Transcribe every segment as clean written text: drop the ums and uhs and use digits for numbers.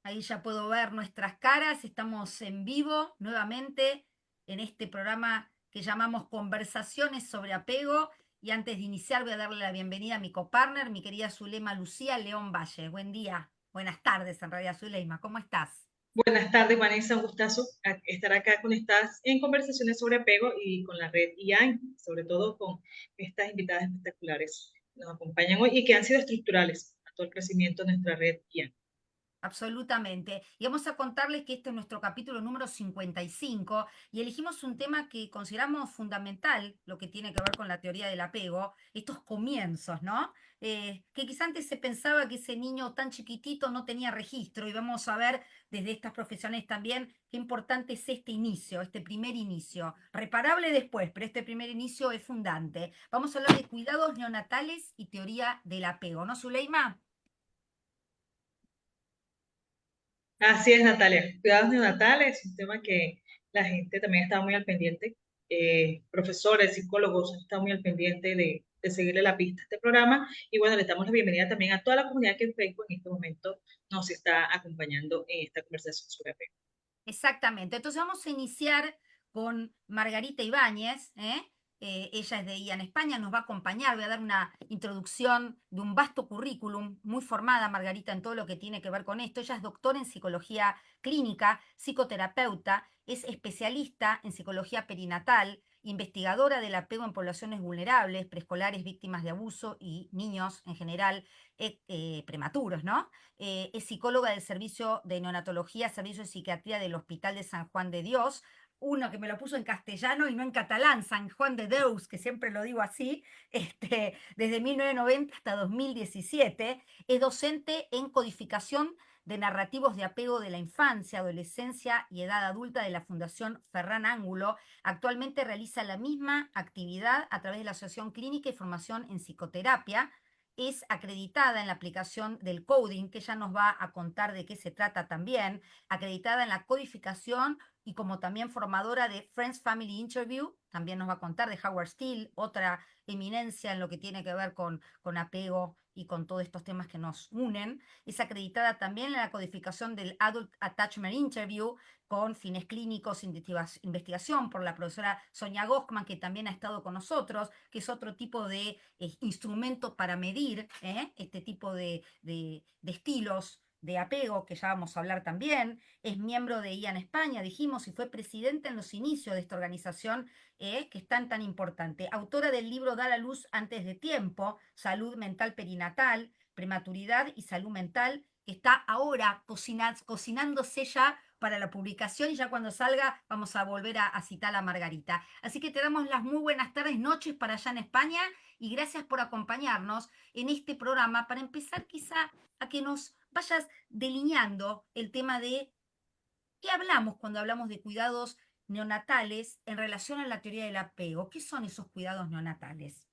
Ahí ya puedo ver nuestras caras, estamos en vivo nuevamente en este programa que llamamos Conversaciones sobre Apego. Y antes de iniciar voy a darle la bienvenida a mi copartner, mi querida Zulema Lucía León Valle. Buen día, buenas tardes en realidad, Zulema, ¿cómo estás? Buenas tardes, Vanessa. Un gustazo estar acá conectadas en conversaciones sobre apego y con la red IAN, sobre todo con estas invitadas espectaculares que nos acompañan hoy y que han sido estructurales a todo el crecimiento de nuestra red IAN. Absolutamente. Y vamos a contarles que este es nuestro capítulo número 55 y elegimos un tema que consideramos fundamental, lo que tiene que ver con la teoría del apego, estos comienzos, ¿no? Que quizá antes se pensaba que ese niño tan chiquitito no tenía registro y vamos a ver desde estas profesiones también qué importante es este inicio, este primer inicio. Reparable después, pero este primer inicio es fundante. Vamos a hablar de cuidados neonatales y teoría del apego, ¿no, Zuleima? Así es, Natalia. Cuidados neonatales, un tema que la gente también está muy al pendiente. Profesores, psicólogos están muy al pendiente de seguirle la pista a este programa. Y bueno, le damos la bienvenida también a toda la comunidad que en Facebook en este momento nos está acompañando en esta conversación sobre apego. Exactamente. Entonces vamos a iniciar con Margarita Ibáñez, ¿eh? Ella es de IAN España, nos va a acompañar, voy a dar una introducción de un vasto currículum, muy formada Margarita en todo lo que tiene que ver con esto. Ella es doctora en psicología clínica, psicoterapeuta, es especialista en psicología perinatal, investigadora del apego en poblaciones vulnerables, preescolares víctimas de abuso y niños en general prematuros, ¿no? Es psicóloga del Servicio de Neonatología, Servicio de Psiquiatría del Hospital de San Juan de Dios, uno que me lo puso en castellano y no en catalán, San Juan de Deus, que siempre lo digo así, desde 1990 hasta 2017, es docente en codificación de narrativos de apego de la infancia, adolescencia y edad adulta de la Fundación Ferran Ángulo. Actualmente realiza la misma actividad a través de la Asociación Clínica y Formación en Psicoterapia. Es acreditada en la aplicación del coding, que ella nos va a contar de qué se trata también, acreditada en la codificación y como también formadora de Friends Family Interview, también nos va a contar de Howard Steele, otra eminencia en lo que tiene que ver con apego y con todos estos temas que nos unen. Es acreditada también en la codificación del Adult Attachment Interview con fines clínicos, investigación por la profesora Sonia Gochman, que también ha estado con nosotros, que es otro tipo de instrumento para medir este tipo de estilos de apego, que ya vamos a hablar también. Es miembro de IAN España, dijimos, y fue presidenta en los inicios de esta organización que es tan importante. Autora del libro Da la luz antes de tiempo, Salud mental perinatal, prematuridad y salud mental, que está ahora cocinándose ya para la publicación y ya cuando salga vamos a volver a citar a Margarita. Así que te damos las muy buenas tardes, noches para allá en España y gracias por acompañarnos en este programa para empezar quizá a que nos vayas delineando el tema de qué hablamos cuando hablamos de cuidados neonatales en relación a la teoría del apego. ¿Qué son esos cuidados neonatales?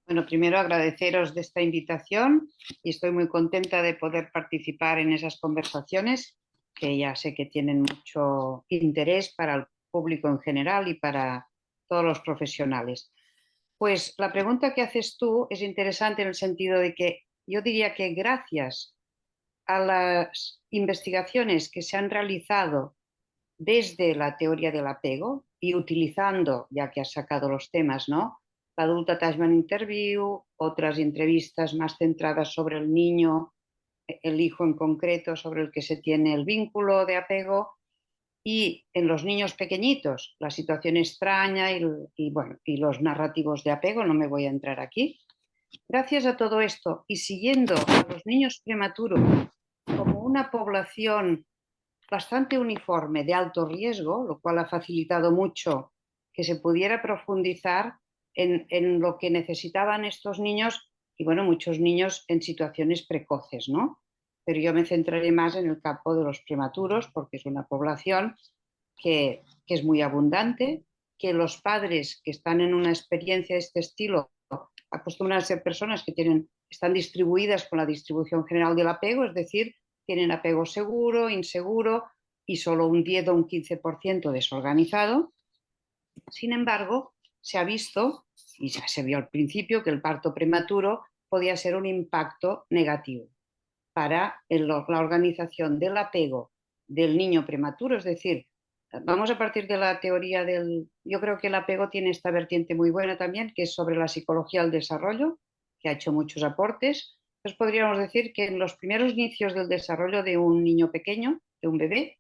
Bueno, primero agradeceros de esta invitación y estoy muy contenta de poder participar en esas conversaciones que ya sé que tienen mucho interés para el público en general y para todos los profesionales. Pues la pregunta que haces tú es interesante en el sentido de que yo diría que gracias a las investigaciones que se han realizado desde la teoría del apego y utilizando, ya que has sacado los temas, ¿no? La Adult Attachment Interview, otras entrevistas más centradas sobre el niño, el hijo en concreto, sobre el que se tiene el vínculo de apego, y en los niños pequeñitos, la situación extraña bueno, y los narrativos de apego, no me voy a entrar aquí. Gracias a todo esto y siguiendo a los niños prematuros como una población bastante uniforme de alto riesgo, lo cual ha facilitado mucho que se pudiera profundizar en lo que necesitaban estos niños y bueno, muchos niños en situaciones precoces, ¿no? Pero yo me centraré más en el campo de los prematuros porque es una población que es muy abundante, que los padres que están en una experiencia de este estilo acostumbran a ser personas que están distribuidas con la distribución general del apego, es decir, tienen apego seguro, inseguro y solo un 10 o un 15% desorganizado. Sin embargo, se ha visto y ya se vio al principio que el parto prematuro podía ser un impacto negativo para la organización del apego del niño prematuro. Es decir, vamos a partir de la teoría yo creo que el apego tiene esta vertiente muy buena también, que es sobre la psicología del desarrollo, que ha hecho muchos aportes. Entonces podríamos decir que en los primeros inicios del desarrollo de un niño pequeño, de un bebé,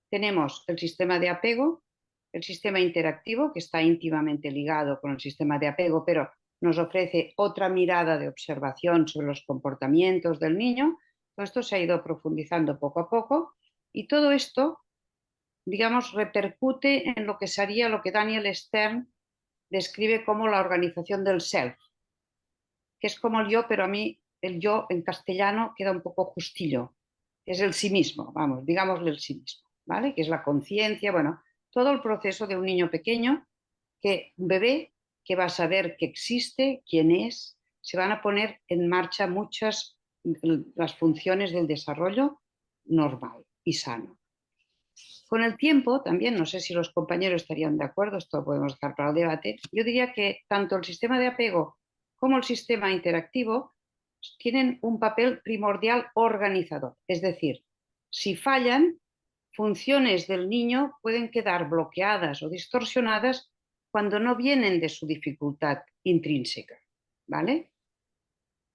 tenemos el sistema de apego, el sistema interactivo, que está íntimamente ligado con el sistema de apego, pero nos ofrece otra mirada de observación sobre los comportamientos del niño. Todo esto se ha ido profundizando poco a poco y todo esto, digamos, repercute en lo que sería lo que Daniel Stern describe como la organización del self, que es como el yo, pero a mí el yo en castellano queda un poco justillo, es el sí mismo, vamos, digámosle el sí mismo, ¿vale? Que es la conciencia, bueno, todo el proceso de un niño pequeño, un bebé que va a saber que existe, quién es, se van a poner en marcha muchas las funciones del desarrollo normal y sano. Con el tiempo, también, no sé si los compañeros estarían de acuerdo, esto lo podemos dejar para el debate, yo diría que tanto el sistema de apego como el sistema interactivo tienen un papel primordial organizador. Es decir, si fallan, funciones del niño pueden quedar bloqueadas o distorsionadas cuando no vienen de su dificultad intrínseca, ¿vale?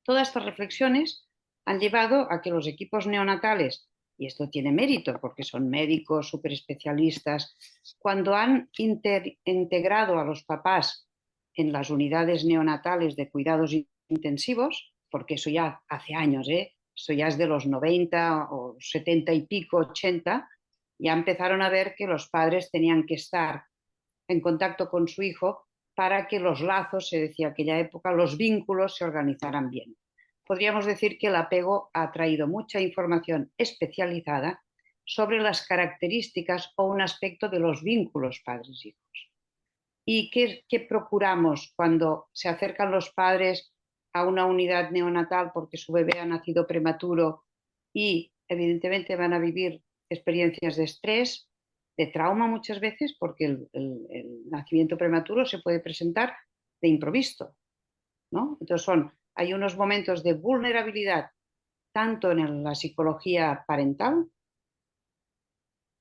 Todas estas reflexiones han llevado a que los equipos neonatales, y esto tiene mérito porque son médicos súper especialistas, cuando han integrado a los papás en las unidades neonatales de cuidados intensivos, porque eso ya hace años, eso ya es de los 90 o 70 y pico, 80, ya empezaron a ver que los padres tenían que estar en contacto con su hijo para que los lazos, se decía en aquella época, los vínculos se organizaran bien. Podríamos decir que el apego ha traído mucha información especializada sobre las características o un aspecto de los vínculos padres-hijos. ¿Y qué procuramos cuando se acercan los padres a una unidad neonatal porque su bebé ha nacido prematuro y evidentemente van a vivir experiencias de estrés, de trauma muchas veces, porque el nacimiento prematuro se puede presentar de improviso, ¿no? Entonces hay unos momentos de vulnerabilidad tanto en la psicología parental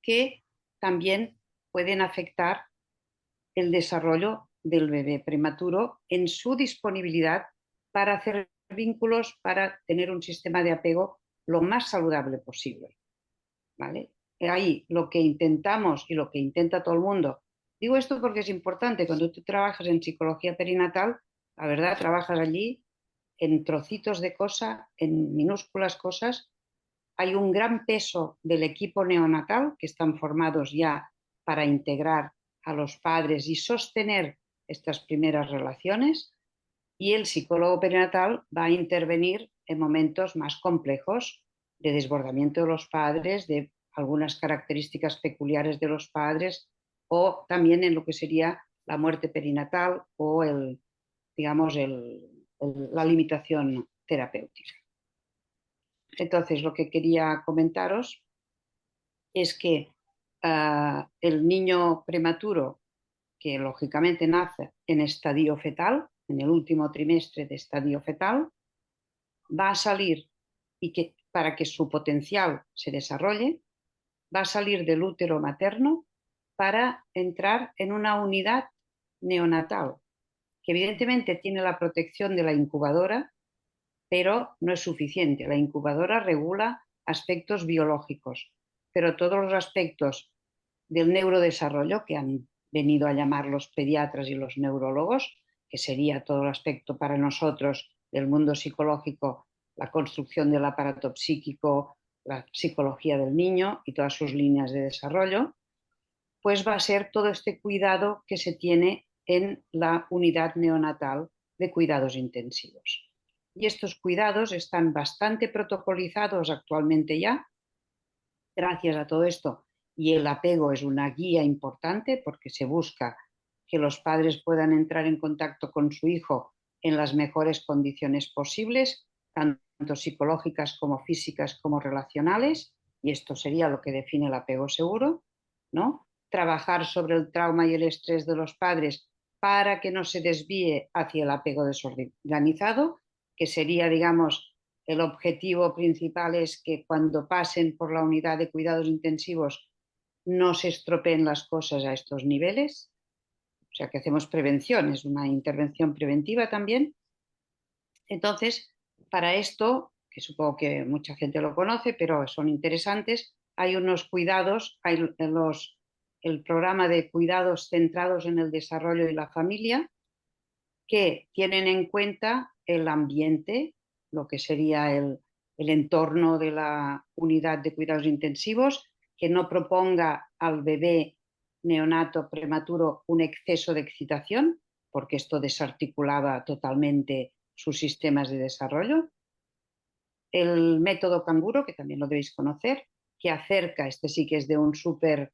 que también pueden afectar el desarrollo del bebé prematuro en su disponibilidad para hacer vínculos, para tener un sistema de apego lo más saludable posible, ¿vale? Ahí lo que intentamos y lo que intenta todo el mundo, digo esto porque es importante, cuando tú trabajas en psicología perinatal, la verdad, trabajas allí en trocitos de cosa, en minúsculas cosas, hay un gran peso del equipo neonatal que están formados ya para integrar a los padres y sostener estas primeras relaciones, y el psicólogo perinatal va a intervenir en momentos más complejos de desbordamiento de los padres, de algunas características peculiares de los padres, o también en lo que sería la muerte perinatal o digamos, la limitación terapéutica. Entonces, lo que quería comentaros es que el niño prematuro, que lógicamente nace en estadio fetal, en el último trimestre de estadio fetal, va a salir y para que su potencial se desarrolle, va a salir del útero materno para entrar en una unidad neonatal, que evidentemente tiene la protección de la incubadora, pero no es suficiente. La incubadora regula aspectos biológicos, pero todos los aspectos del neurodesarrollo, que han venido a llamar los pediatras y los neurólogos, que sería todo el aspecto para nosotros del mundo psicológico, la construcción del aparato psíquico, la psicología del niño y todas sus líneas de desarrollo, pues va a ser todo este cuidado que se tiene en la unidad neonatal de cuidados intensivos. Y estos cuidados están bastante protocolizados actualmente ya, gracias a todo esto, y el apego es una guía importante porque se busca que los padres puedan entrar en contacto con su hijo en las mejores condiciones posibles, tanto psicológicas como físicas como relacionales, y esto sería lo que define el apego seguro, ¿no? Trabajar sobre el trauma y el estrés de los padres para que no se desvíe hacia el apego desorganizado, que sería, digamos, el objetivo principal es que cuando pasen por la unidad de cuidados intensivos no se estropeen las cosas a estos niveles. O sea que hacemos prevención, es una intervención preventiva también. Entonces, para esto, que supongo que mucha gente lo conoce, pero son interesantes, hay unos cuidados, hay el programa de cuidados centrados en el desarrollo y la familia, que tienen en cuenta el ambiente, lo que sería el entorno de la unidad de cuidados intensivos, que no proponga al bebé neonato prematuro un exceso de excitación, porque esto desarticulaba totalmente sus sistemas de desarrollo. El método canguro, que también lo debéis conocer, que acerca, este sí que es de un súper,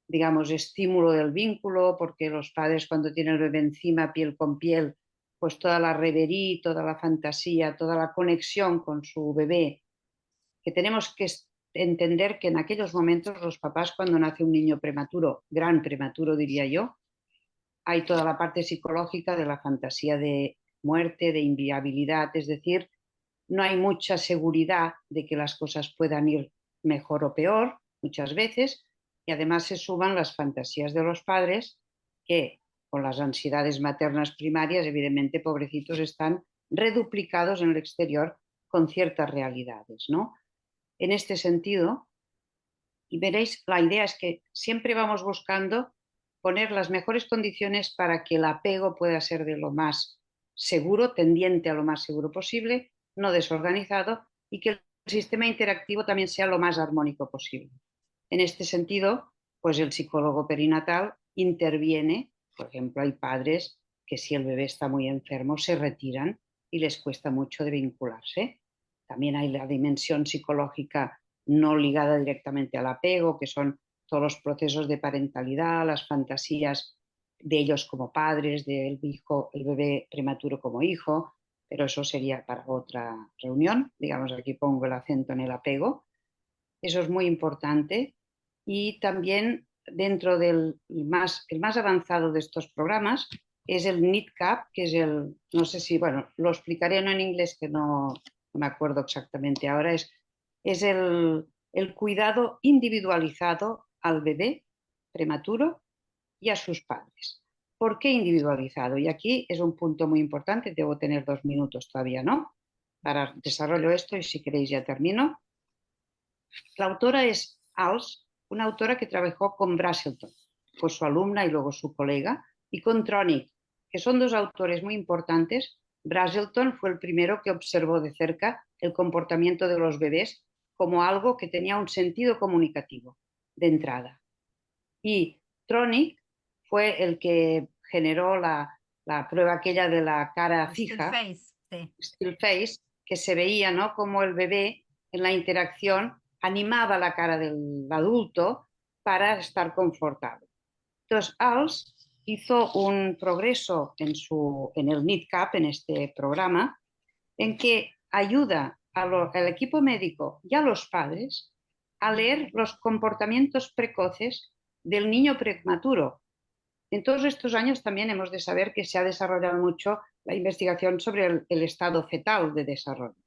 digamos, estímulo del vínculo, porque los padres cuando tienen el bebé encima, piel con piel, pues toda la reverie, toda la fantasía, toda la conexión con su bebé, que tenemos que entender que en aquellos momentos los papás, cuando nace un niño prematuro, gran prematuro diría yo, hay toda la parte psicológica de la fantasía de muerte, de inviabilidad, es decir, no hay mucha seguridad de que las cosas puedan ir mejor o peor muchas veces, y además se suman las fantasías de los padres que con las ansiedades maternas primarias, evidentemente, pobrecitos, están reduplicados en el exterior con ciertas realidades, ¿no? En este sentido, y veréis, la idea es que siempre vamos buscando poner las mejores condiciones para que el apego pueda ser de lo más seguro, tendiente a lo más seguro posible, no desorganizado, y que el sistema interactivo también sea lo más armónico posible. En este sentido, pues el psicólogo perinatal interviene. Por ejemplo, hay padres que si el bebé está muy enfermo se retiran y les cuesta mucho de vincularse. También hay la dimensión psicológica no ligada directamente al apego, que son todos los procesos de parentalidad, las fantasías de ellos como padres, del hijo, el bebé prematuro como hijo, pero eso sería para otra reunión. Digamos, aquí pongo el acento en el apego. Eso es muy importante. Y también dentro del el más avanzado de estos programas es el NIDCAP, que es no sé si, bueno, lo explicaré no en inglés, que no me acuerdo exactamente ahora, es el cuidado individualizado al bebé prematuro y a sus padres. ¿Por qué individualizado? Y aquí es un punto muy importante, debo tener 2 minutos todavía, ¿no? Para desarrollo esto y si queréis ya termino. La autora es Als, una autora que trabajó con Braselton, fue su alumna y luego su colega, y con Tronick, que son dos autores muy importantes. Braselton fue el primero que observó de cerca el comportamiento de los bebés como algo que tenía un sentido comunicativo de entrada. Y Tronick fue el que generó la prueba aquella de la cara fija, Face, sí. still face, que se veía, ¿no?, como el bebé en la interacción animaba la cara del adulto para estar confortable. Entonces, Als hizo un progreso en el NIDCAP, en este programa, en que ayuda al equipo médico y a los padres a leer los comportamientos precoces del niño prematuro. En todos estos años también hemos de saber que se ha desarrollado mucho la investigación sobre el estado fetal de desarrollo.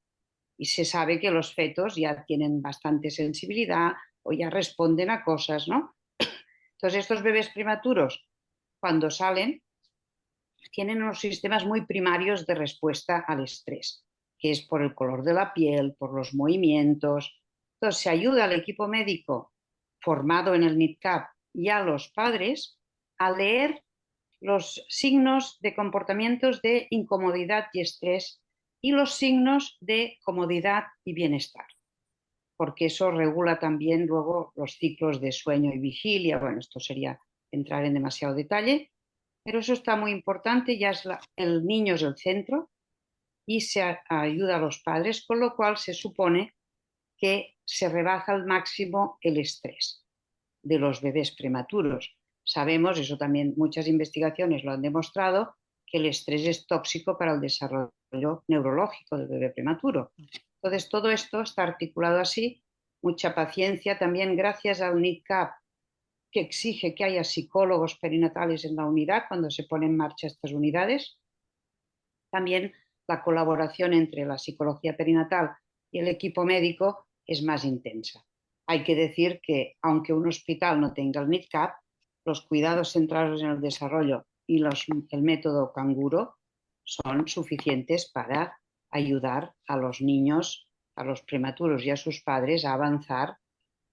Y se sabe que los fetos ya tienen bastante sensibilidad o ya responden a cosas, ¿no? Entonces, estos bebés prematuros, cuando salen, tienen unos sistemas muy primarios de respuesta al estrés, que es por el color de la piel, por los movimientos. Entonces, se ayuda al equipo médico formado en el NIDCAP y a los padres a leer los signos de comportamientos de incomodidad y estrés y los signos de comodidad y bienestar, porque eso regula también luego los ciclos de sueño y vigilia. Bueno, esto sería entrar en demasiado detalle, pero eso está muy importante, ya el niño es el centro y se ayuda a los padres, con lo cual se supone que se rebaja al máximo el estrés de los bebés prematuros. Sabemos, eso también muchas investigaciones lo han demostrado, que el estrés es tóxico para el desarrollo neurológico del bebé prematuro. Entonces, todo esto está articulado así, mucha paciencia también gracias al NIDCAP. que exige que haya psicólogos perinatales en la unidad cuando se ponen en marcha estas unidades. También la colaboración entre la psicología perinatal y el equipo médico es más intensa. Hay que decir que, aunque un hospital no tenga el NIDCAP, los cuidados centrados en el desarrollo y el método canguro son suficientes para ayudar a los niños, a los prematuros y a sus padres a avanzar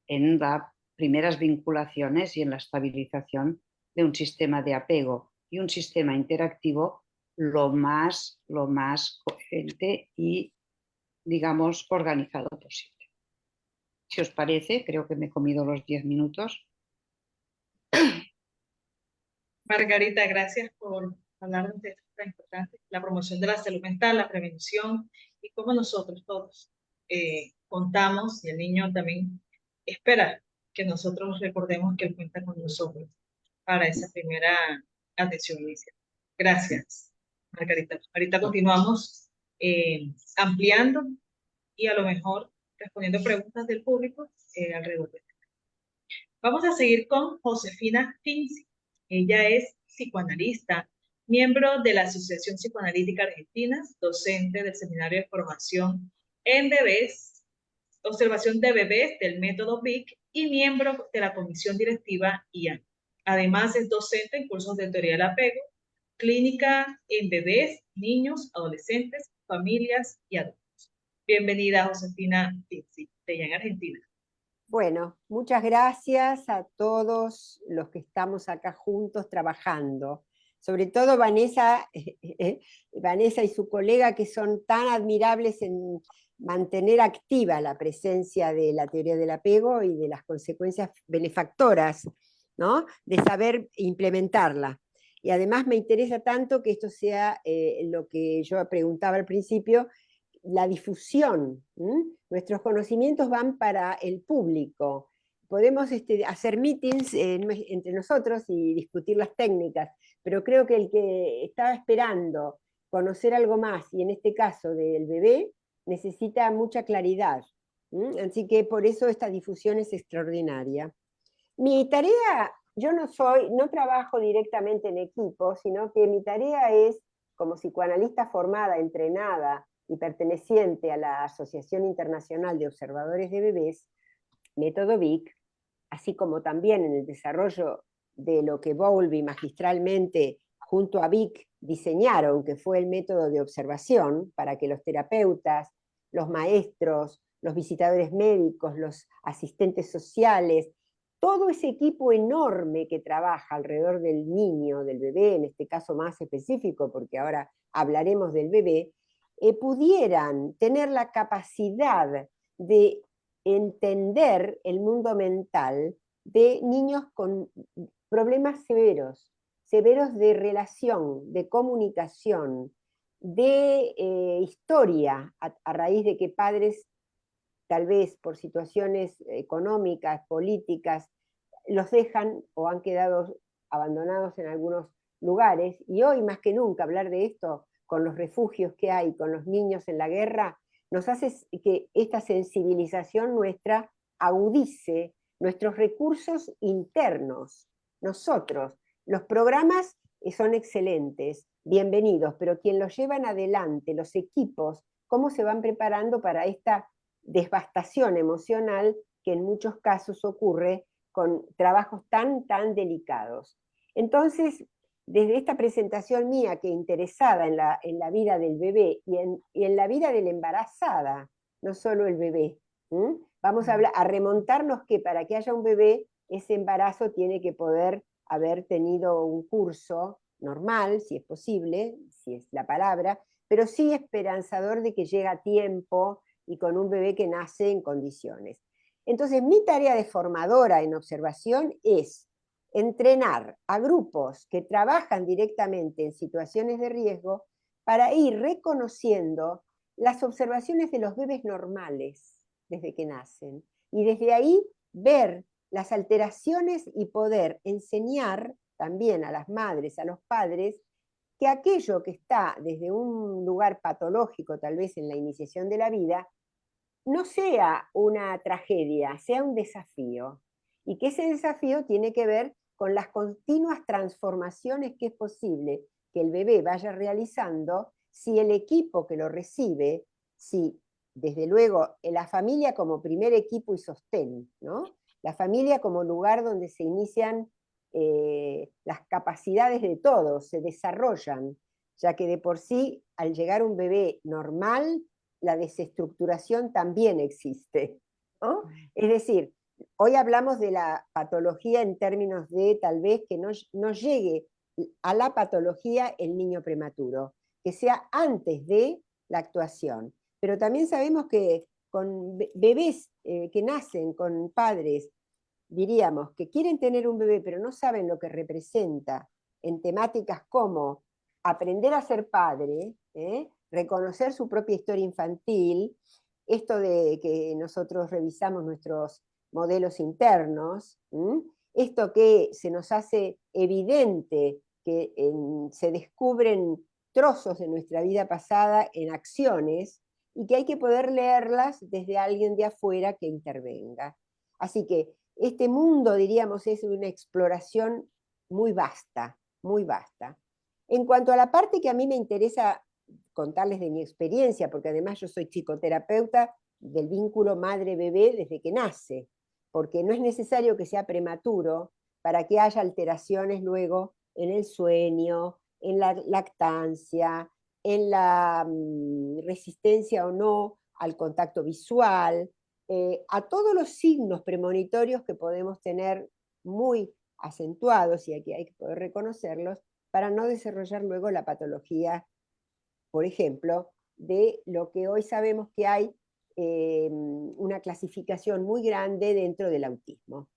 en las primeras vinculaciones y en la estabilización de un sistema de apego y un sistema interactivo lo más coherente y, digamos, organizado posible. Si os parece, creo que me he comido los 10 minutos. Margarita, gracias por hablar de un tema tan importante, la promoción de la salud mental, la prevención y cómo nosotros todos contamos, y el niño también espera que nosotros recordemos que él cuenta con nosotros para esa primera atención inicial. Gracias, Margarita. Ahorita continuamos ampliando y a lo mejor respondiendo preguntas del público alrededor de esto. Vamos a seguir con Josefina Finzi. Ella es psicoanalista, miembro de la Asociación Psicoanalítica Argentina, docente del Seminario de Formación en Bebés, Observación de Bebés del método BIC y miembro de la Comisión Directiva IAN. Además, es docente en cursos de teoría del apego, clínica en bebés, niños, adolescentes, familias y adultos. Bienvenida, Josefina Finzi, de IAN Argentina. Bueno, muchas gracias a todos los que estamos acá juntos trabajando. Sobre todo Vanessa, Vanessa y su colega, que son tan admirables en mantener activa la presencia de la teoría del apego y de las consecuencias benefactoras, ¿no? De saber implementarla. Y además me interesa tanto que esto sea lo que yo preguntaba al principio, la difusión. Nuestros conocimientos van para el público. Podemos hacer meetings entre nosotros y discutir las técnicas, pero creo que el que estaba esperando conocer algo más, y en este caso del bebé, necesita mucha claridad. Así que por eso esta difusión es extraordinaria. Mi tarea, yo no trabajo directamente en equipo, sino que mi tarea es, como psicoanalista formada, entrenada, y perteneciente a la Asociación Internacional de Observadores de Bebés, método BIC, así como también en el desarrollo de lo que Bowlby magistralmente junto a BIC diseñaron, que fue el método de observación para que los terapeutas, los maestros, los visitadores médicos, los asistentes sociales, todo ese equipo enorme que trabaja alrededor del niño, del bebé, en este caso más específico, porque ahora hablaremos del bebé, pudieran tener la capacidad de entender el mundo mental de niños con problemas severos de relación, de comunicación, de historia, a raíz de que padres, tal vez por situaciones económicas, políticas, los dejan o han quedado abandonados en algunos lugares, y hoy más que nunca hablar de esto con los refugios que hay, con los niños en la guerra, nos hace que esta sensibilización nuestra agudice nuestros recursos internos. Nosotros, los programas son excelentes, bienvenidos, pero quien los llevan adelante, los equipos, cómo se van preparando para esta devastación emocional que en muchos casos ocurre con trabajos tan delicados. Entonces, desde esta presentación mía, que interesada en la vida del bebé y en la vida de la embarazada, no solo el bebé, vamos a remontarnos que para que haya un bebé, ese embarazo tiene que poder haber tenido un curso normal, si es posible, si es la palabra, pero sí esperanzador de que llegue a tiempo y con un bebé que nace en condiciones. Entonces, mi tarea de formadora en observación es entrenar a grupos que trabajan directamente en situaciones de riesgo para ir reconociendo las observaciones de los bebés normales desde que nacen, y desde ahí ver las alteraciones y poder enseñar también a las madres, a los padres, que aquello que está desde un lugar patológico, tal vez en la iniciación de la vida, no sea una tragedia, sea un desafío. y que ese desafío tiene que ver con las continuas transformaciones que es posible que el bebé vaya realizando si el equipo que lo recibe, si desde luego la familia como primer equipo y sostén, ¿no? La familia como lugar donde se inician las capacidades de todos, se desarrollan, ya que de por sí, al llegar un bebé normal, la desestructuración también existe, ¿no? Es decir, hoy hablamos de la patología en términos de tal vez que no llegue a la patología el niño prematuro, que sea antes de la actuación. Pero también sabemos que con bebés que nacen con padres, diríamos, que quieren tener un bebé, pero no saben lo que representa en temáticas como aprender a ser padre, reconocer su propia historia infantil, esto de que nosotros revisamos nuestros modelos internos, esto que se nos hace evidente que se descubren trozos de nuestra vida pasada en acciones y que hay que poder leerlas desde alguien de afuera que intervenga. Así que este mundo, diríamos, es una exploración muy vasta, muy vasta. En cuanto a la parte que a mí me interesa contarles de mi experiencia, porque además yo soy psicoterapeuta del vínculo madre-bebé desde que nace, porque no es necesario que sea prematuro para que haya alteraciones luego en el sueño, en la lactancia, en la resistencia o no al contacto visual, a todos los signos premonitorios que podemos tener muy acentuados y aquí hay que poder reconocerlos para no desarrollar luego la patología, por ejemplo, de lo que hoy sabemos que hay una clasificación muy grande dentro del autismo.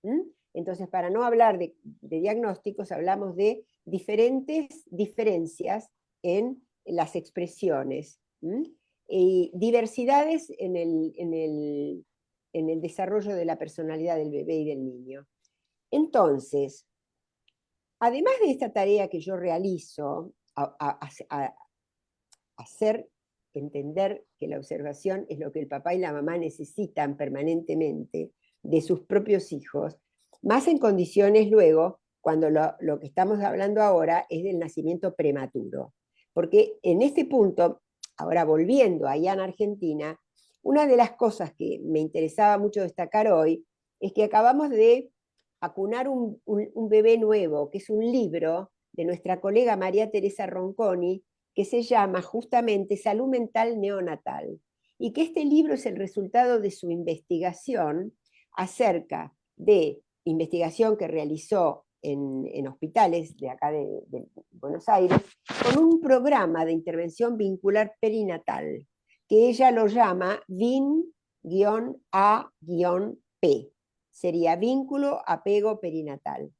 Entonces, para no hablar de diagnósticos, hablamos de diferentes diferencias en las expresiones y diversidades en el desarrollo de la personalidad del bebé y del niño. Entonces, además de esta tarea que yo realizo, hacer entender que la observación es lo que el papá y la mamá necesitan permanentemente de sus propios hijos, más en condiciones luego, cuando lo que estamos hablando ahora es del nacimiento prematuro. Porque en este punto, ahora volviendo allá en Argentina, una de las cosas que me interesaba mucho destacar hoy es que acabamos de acunar un bebé nuevo, que es un libro de nuestra colega María Teresa Ronconi, que se llama justamente Salud Mental Neonatal, y que este libro es el resultado de su investigación acerca de investigación que realizó en hospitales de acá de Buenos Aires, con un programa de intervención vincular perinatal, que ella lo llama VIN-A-P, sería vínculo apego perinatal.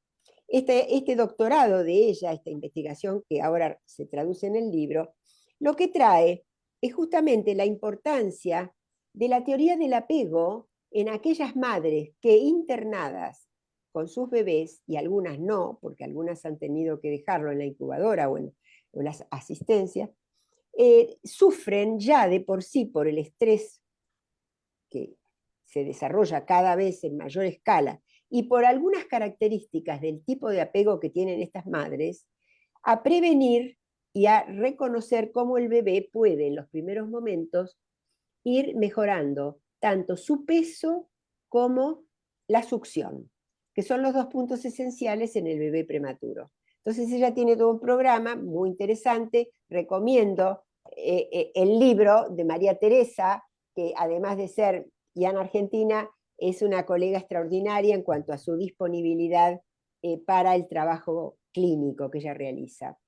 Este doctorado de ella, esta investigación que ahora se traduce en el libro, lo que trae es justamente la importancia de la teoría del apego en aquellas madres que internadas con sus bebés, y algunas no, porque algunas han tenido que dejarlo en la incubadora o en las asistencias, sufren ya de por sí por el estrés que se desarrolla cada vez en mayor escala y por algunas características del tipo de apego que tienen estas madres, a prevenir y a reconocer cómo el bebé puede en los primeros momentos ir mejorando tanto su peso como la succión, que son los dos puntos esenciales en el bebé prematuro. Entonces ella tiene todo un programa muy interesante, recomiendo el libro de María Teresa, que además de ser ya en Argentina, es una colega extraordinaria en cuanto a su disponibilidad para el trabajo clínico que ella realiza.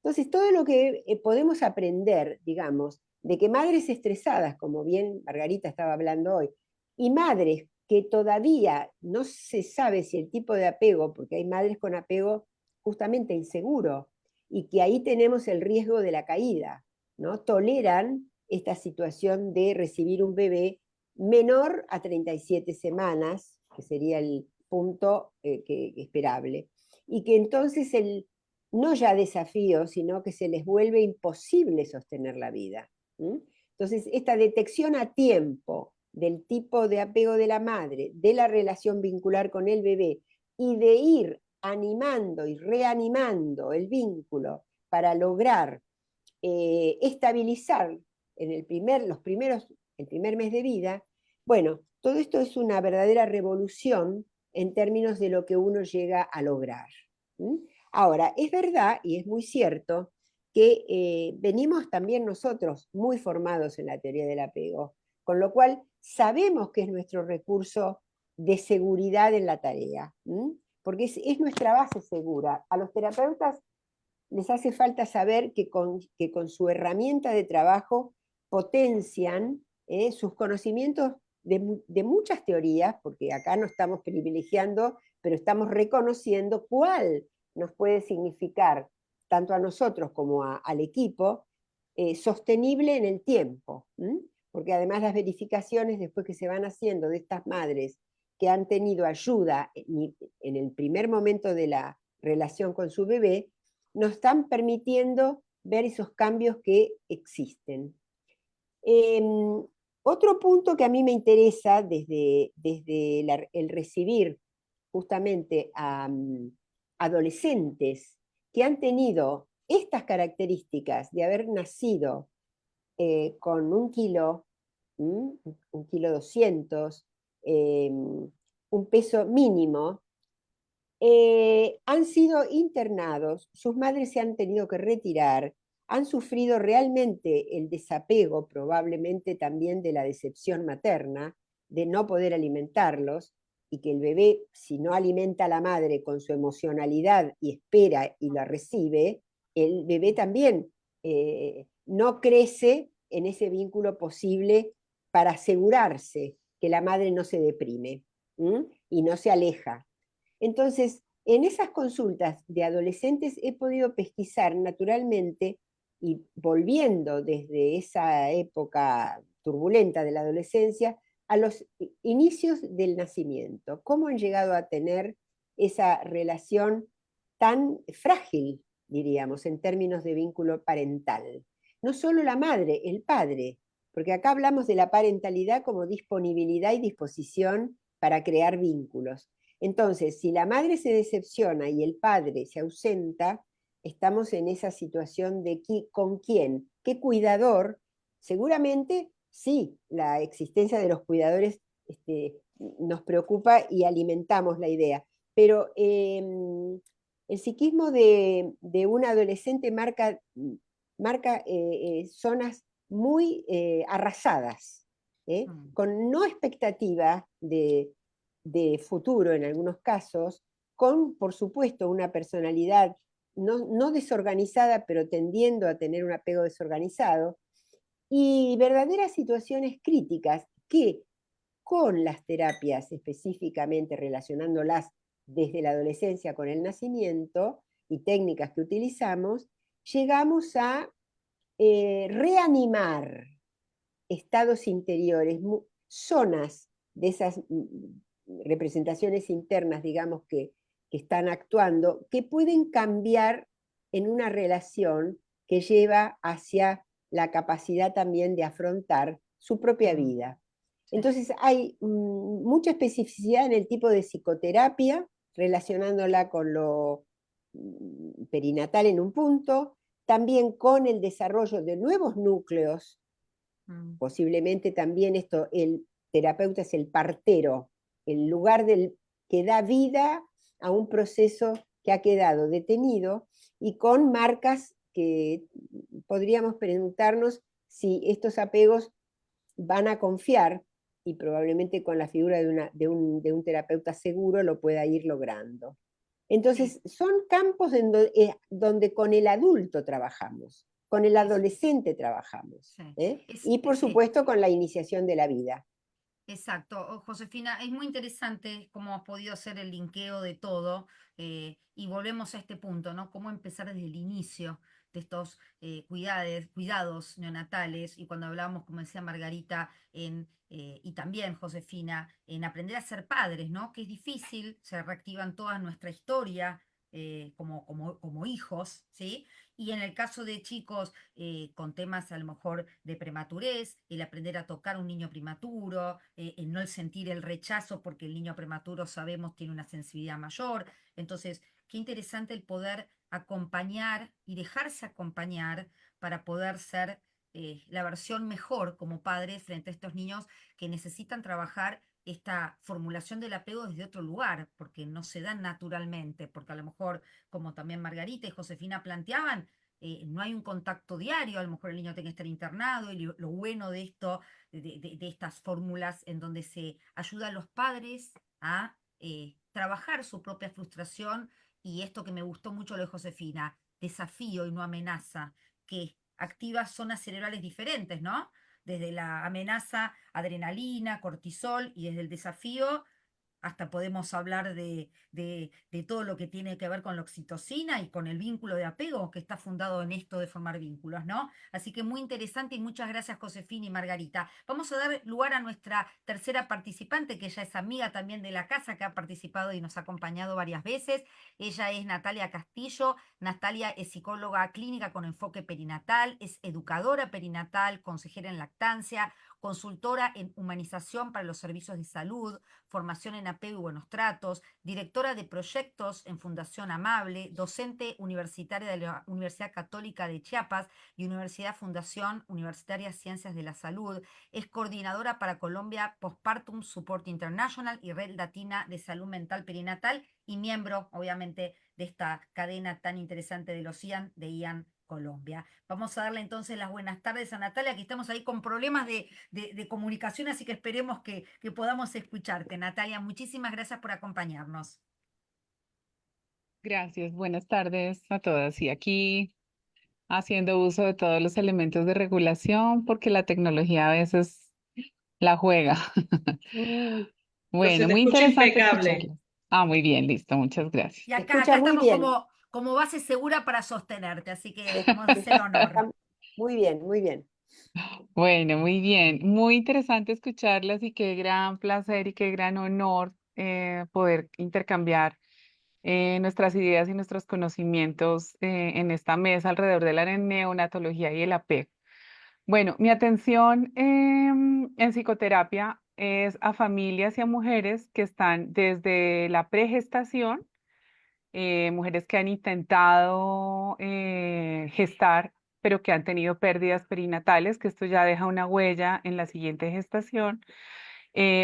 Entonces, todo lo que podemos aprender, digamos, de que madres estresadas, como bien Margarita estaba hablando hoy, y madres que todavía no se sabe si el tipo de apego, porque hay madres con apego justamente inseguro, y que ahí tenemos el riesgo de la caída, ¿no? Toleran esta situación de recibir un bebé menor a 37 semanas, que sería el punto esperable, y que entonces no ya desafío, sino que se les vuelve imposible sostener la vida. Entonces, esta detección a tiempo del tipo de apego de la madre, de la relación vincular con el bebé y de ir animando y reanimando el vínculo para lograr estabilizar en el primer mes de vida, bueno, todo esto es una verdadera revolución en términos de lo que uno llega a lograr. ¿Mm? Ahora, es verdad y es muy cierto que venimos también nosotros muy formados en la teoría del apego, con lo cual sabemos que es nuestro recurso de seguridad en la tarea, porque es nuestra base segura. A los terapeutas les hace falta saber que con su herramienta de trabajo potencian sus conocimientos de muchas teorías, porque acá no estamos privilegiando, pero estamos reconociendo cuál nos puede significar, tanto a nosotros como al equipo, sostenible en el tiempo. Porque además las verificaciones después que se van haciendo de estas madres que han tenido ayuda en el primer momento de la relación con su bebé, nos están permitiendo ver esos cambios que existen. Otro punto que a mí me interesa desde el recibir justamente a adolescentes que han tenido estas características de haber nacido con 1 kilo, 1,2 kg, un peso mínimo, han sido internados, sus madres se han tenido que retirar, han sufrido realmente el desapego, probablemente también de la decepción materna, de no poder alimentarlos, y que el bebé, si no alimenta a la madre con su emocionalidad y espera y la recibe, el bebé también no crece en ese vínculo posible para asegurarse que la madre no se deprime y no se aleja. Entonces, en esas consultas de adolescentes he podido pesquisar naturalmente y volviendo desde esa época turbulenta de la adolescencia a los inicios del nacimiento, cómo han llegado a tener esa relación tan frágil, diríamos, en términos de vínculo parental. No solo la madre, el padre, porque acá hablamos de la parentalidad como disponibilidad y disposición para crear vínculos. Entonces, si la madre se decepciona y el padre se ausenta, estamos en esa situación de ¿con quién? ¿Qué cuidador? Seguramente sí, la existencia de los cuidadores nos preocupa y alimentamos la idea, pero el psiquismo de un adolescente marca zonas muy arrasadas, con no expectativa de futuro en algunos casos, con, por supuesto, una personalidad no desorganizada, pero tendiendo a tener un apego desorganizado, y verdaderas situaciones críticas que con las terapias específicamente relacionándolas desde la adolescencia con el nacimiento y técnicas que utilizamos, llegamos a reanimar estados interiores, zonas de esas representaciones internas, digamos, que están actuando, que pueden cambiar en una relación que lleva hacia la capacidad también de afrontar su propia vida. Entonces hay mucha especificidad en el tipo de psicoterapia, relacionándola con lo perinatal en un punto, también con el desarrollo de nuevos núcleos. Posiblemente también el terapeuta es el partero, el lugar que da vida a un proceso que ha quedado detenido y con marcas que podríamos preguntarnos si estos apegos van a confiar y probablemente con la figura de un terapeuta seguro lo pueda ir logrando. Entonces, son campos donde con el adulto trabajamos, con el adolescente trabajamos, y por supuesto con la iniciación de la vida. Exacto, Josefina, es muy interesante cómo has podido hacer el linkeo de todo y volvemos a este punto, ¿no? Cómo empezar desde el inicio de estos cuidados neonatales y cuando hablábamos, como decía Margarita, y también Josefina, en aprender a ser padres, ¿no? Que es difícil, se reactivan toda nuestra historia como hijos, ¿sí? Y en el caso de chicos con temas a lo mejor de prematurez, el aprender a tocar a un niño prematuro, el no sentir el rechazo porque el niño prematuro sabemos tiene una sensibilidad mayor. Entonces, qué interesante el poder acompañar y dejarse acompañar para poder ser la versión mejor como padres frente a estos niños que necesitan trabajar esta formulación del apego desde otro lugar, porque no se dan naturalmente, porque a lo mejor, como también Margarita y Josefina planteaban, no hay un contacto diario, a lo mejor el niño tiene que estar internado, y lo bueno de esto, de estas fórmulas en donde se ayuda a los padres a trabajar su propia frustración, y esto que me gustó mucho lo de Josefina, desafío y no amenaza, que activa zonas cerebrales diferentes, ¿no? Desde la amenaza, adrenalina, cortisol, y desde el desafío hasta podemos hablar de todo lo que tiene que ver con la oxitocina y con el vínculo de apego que está fundado en esto de formar vínculos, ¿no? Así que muy interesante y muchas gracias Josefina y Margarita. Vamos a dar lugar a nuestra tercera participante, que ella es amiga también de la casa, que ha participado y nos ha acompañado varias veces. Ella es Natalia Castillo. Natalia es psicóloga clínica con enfoque perinatal, es educadora perinatal, consejera en lactancia, consultora en humanización para los servicios de salud, formación en apego y buenos tratos, directora de proyectos en Fundación Amable, docente universitaria de la Universidad Católica de Chiapas y Universidad Fundación Universitaria Ciencias de la Salud, es coordinadora para Colombia Postpartum Support International y Red Latina de Salud Mental Perinatal y miembro, obviamente, de esta cadena tan interesante de los IAN, de IAN Colombia. Vamos a darle entonces las buenas tardes a Natalia, que estamos ahí con problemas de comunicación, así que esperemos que podamos escucharte. Natalia, muchísimas gracias por acompañarnos. Gracias, buenas tardes a todas. Y aquí haciendo uso de todos los elementos de regulación porque la tecnología a veces la juega. Mm, Pero se Bueno, te muy escucha interesante impecable. escucharlas. Ah, muy bien, listo, muchas gracias. Y se acá escucha muy estamos bien. como base segura para sostenerte, así que Se- vamos a se hacer honor. escucha muy bien, muy bien. Bueno, muy bien, muy interesante escucharlas y qué gran placer y qué gran honor poder intercambiar nuestras ideas y nuestros conocimientos en esta mesa alrededor de la neonatología y el apego. Bueno, mi atención en psicoterapia es a familias y a mujeres que están desde la pregestación, mujeres que han intentado gestar, pero que han tenido pérdidas perinatales, que esto ya deja una huella en la siguiente gestación,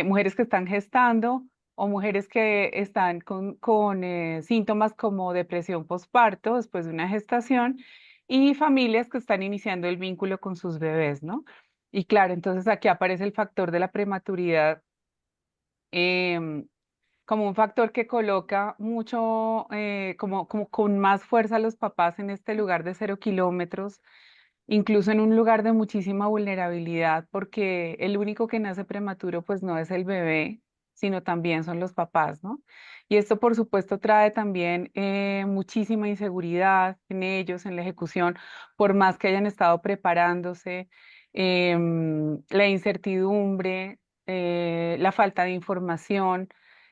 mujeres que están gestando o mujeres que están con síntomas como depresión postparto después de una gestación y familias que están iniciando el vínculo con sus bebés, ¿no? Y claro, entonces aquí aparece el factor de la prematuridad em, como un factor que coloca mucho, como con más fuerza a los papás en este lugar de 0 kilómetros, incluso en un lugar de muchísima vulnerabilidad, porque el único que nace prematuro pues no es el bebé, sino también son los papás, ¿no? Y esto por supuesto trae también muchísima inseguridad en ellos, en la ejecución, por más que hayan estado preparándose, la incertidumbre, la falta de información.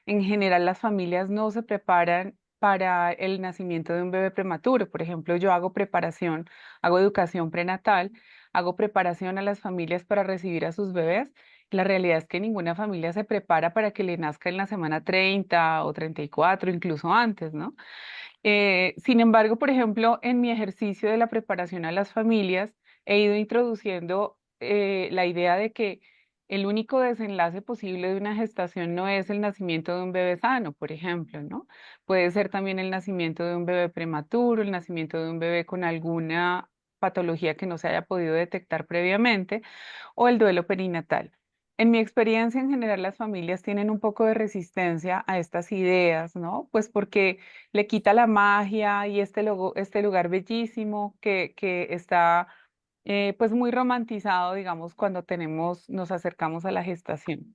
En general, las familias no se preparan para el nacimiento de un bebé prematuro. Por ejemplo, yo hago preparación, hago educación prenatal, hago preparación a las familias para recibir a sus bebés. La realidad es que ninguna familia se prepara para que le nazca en la semana 30 o 34, incluso antes, ¿no? Sin embargo, por ejemplo, en mi ejercicio de la preparación a las familias, he ido introduciendo la idea de que el único desenlace posible de una gestación no es el nacimiento de un bebé sano, por ejemplo, ¿no? Puede ser también el nacimiento de un bebé prematuro, el nacimiento de un bebé con alguna patología que no se haya podido detectar previamente o el duelo perinatal. En mi experiencia en general, las familias tienen un poco de resistencia a estas ideas, ¿no? Pues porque le quita la magia y este lugar bellísimo que está pues muy romantizado, digamos, cuando nos acercamos a la gestación.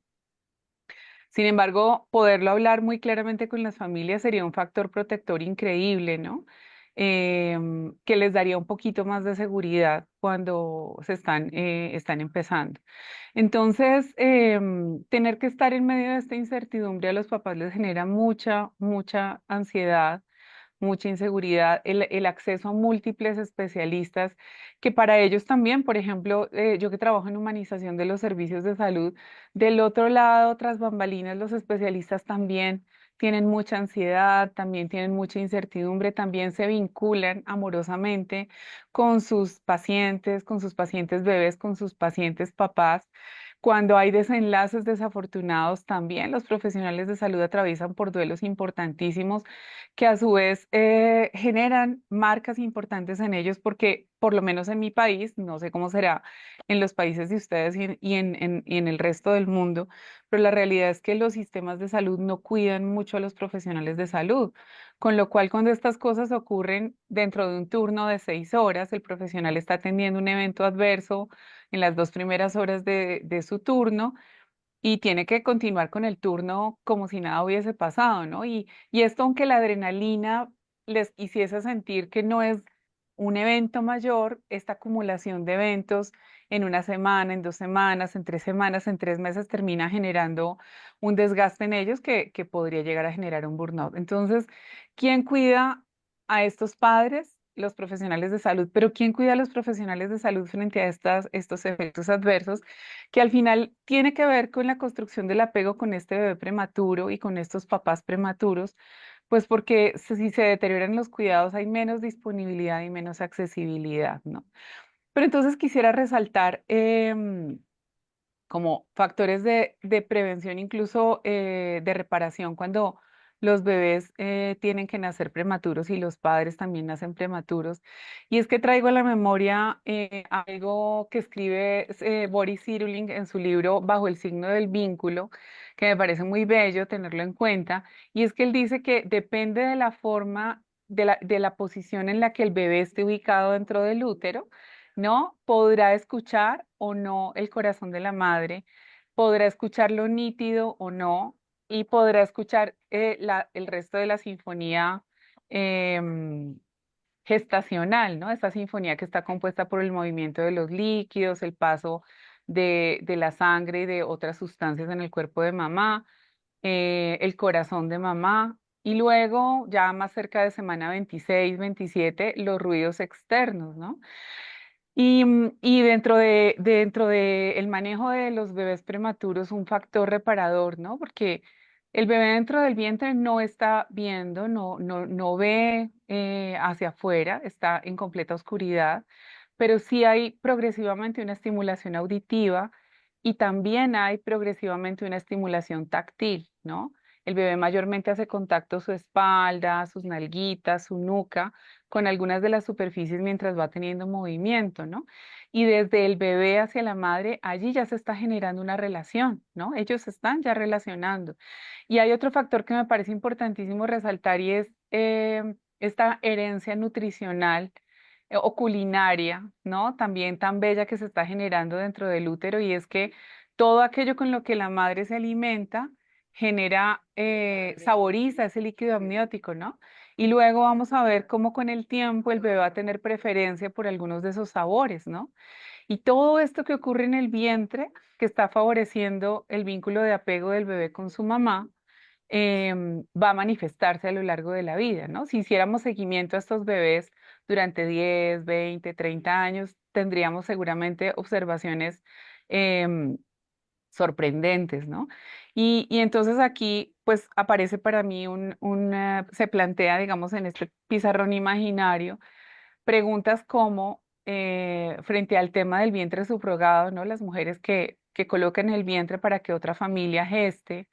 Sin embargo, poderlo hablar muy claramente con las familias sería un factor protector increíble, ¿no? Que les daría un poquito más de seguridad cuando están empezando. Entonces, tener que estar en medio de esta incertidumbre a los papás les genera mucha, mucha ansiedad mucha inseguridad, el acceso a múltiples especialistas, que para ellos también, por ejemplo, yo que trabajo en humanización de los servicios de salud, del otro lado, tras bambalinas, los especialistas también tienen mucha ansiedad, también tienen mucha incertidumbre, también se vinculan amorosamente con sus pacientes bebés, con sus pacientes papás. Cuando hay desenlaces desafortunados, también los profesionales de salud atraviesan por duelos importantísimos que a su vez generan marcas importantes en ellos porque, por lo menos en mi país, no sé cómo será en los países de ustedes y en el resto del mundo, pero la realidad es que los sistemas de salud no cuidan mucho a los profesionales de salud, con lo cual cuando estas cosas ocurren dentro de un turno de 6 horas, el profesional está atendiendo un evento adverso en las 2 primeras horas de su turno y tiene que continuar con el turno como si nada hubiese pasado, ¿no? Y esto, aunque la adrenalina les hiciese sentir que no es un evento mayor, esta acumulación de eventos en una semana, en 2 semanas, en 3 semanas, en 3 meses, termina generando un desgaste en ellos que podría llegar a generar un burnout. Entonces, ¿quién cuida a estos padres? Los profesionales de salud, pero ¿quién cuida a los profesionales de salud frente a estos efectos adversos? Que al final tiene que ver con la construcción del apego con este bebé prematuro y con estos papás prematuros, pues porque si se deterioran los cuidados hay menos disponibilidad y menos accesibilidad, ¿no? Pero entonces quisiera resaltar como factores de prevención, incluso de reparación, cuando los bebés tienen que nacer prematuros y los padres también nacen prematuros. Y es que traigo a la memoria algo que escribe Boris Cyrulnik en su libro Bajo el signo del vínculo, que me parece muy bello tenerlo en cuenta. Y es que él dice que depende de la forma, de la posición en la que el bebé esté ubicado dentro del útero, ¿no? Podrá escuchar o no el corazón de la madre, podrá escucharlo nítido o no, y podrá escuchar el resto de la sinfonía em, gestacional, ¿no? Esta sinfonía que está compuesta por el movimiento de los líquidos, el paso de la sangre y de otras sustancias en el cuerpo de mamá, el corazón de mamá. Y luego, ya más cerca de semana 26, 27, los ruidos externos, ¿no? Y dentro de el manejo de los bebés prematuros, un factor reparador, ¿no? Porque el bebé dentro del vientre no está viendo, no ve hacia afuera, está en completa oscuridad, pero sí hay progresivamente una estimulación auditiva y también hay progresivamente una estimulación táctil, ¿no? El bebé mayormente hace contacto su espalda, sus nalguitas, su nuca con algunas de las superficies mientras va teniendo movimiento, ¿no? Y desde el bebé hacia la madre, allí ya se está generando una relación, ¿no? Ellos se están ya relacionando. Y hay otro factor que me parece importantísimo resaltar y es esta herencia nutricional o culinaria, ¿no? También tan bella que se está generando dentro del útero y es que todo aquello con lo que la madre se alimenta genera, saboriza ese líquido amniótico, ¿no? Y luego vamos a ver cómo con el tiempo el bebé va a tener preferencia por algunos de esos sabores, ¿no? Y todo esto que ocurre en el vientre, que está favoreciendo el vínculo de apego del bebé con su mamá, va a manifestarse a lo largo de la vida, ¿no? Si hiciéramos seguimiento a estos bebés durante 10, 20, 30 años, tendríamos seguramente observaciones em, sorprendentes, ¿no? Y entonces aquí, pues aparece para mí se plantea, digamos, en este pizarrón imaginario, preguntas como, frente al tema del vientre subrogado, ¿no? Las mujeres que colocan el vientre para que otra familia geste,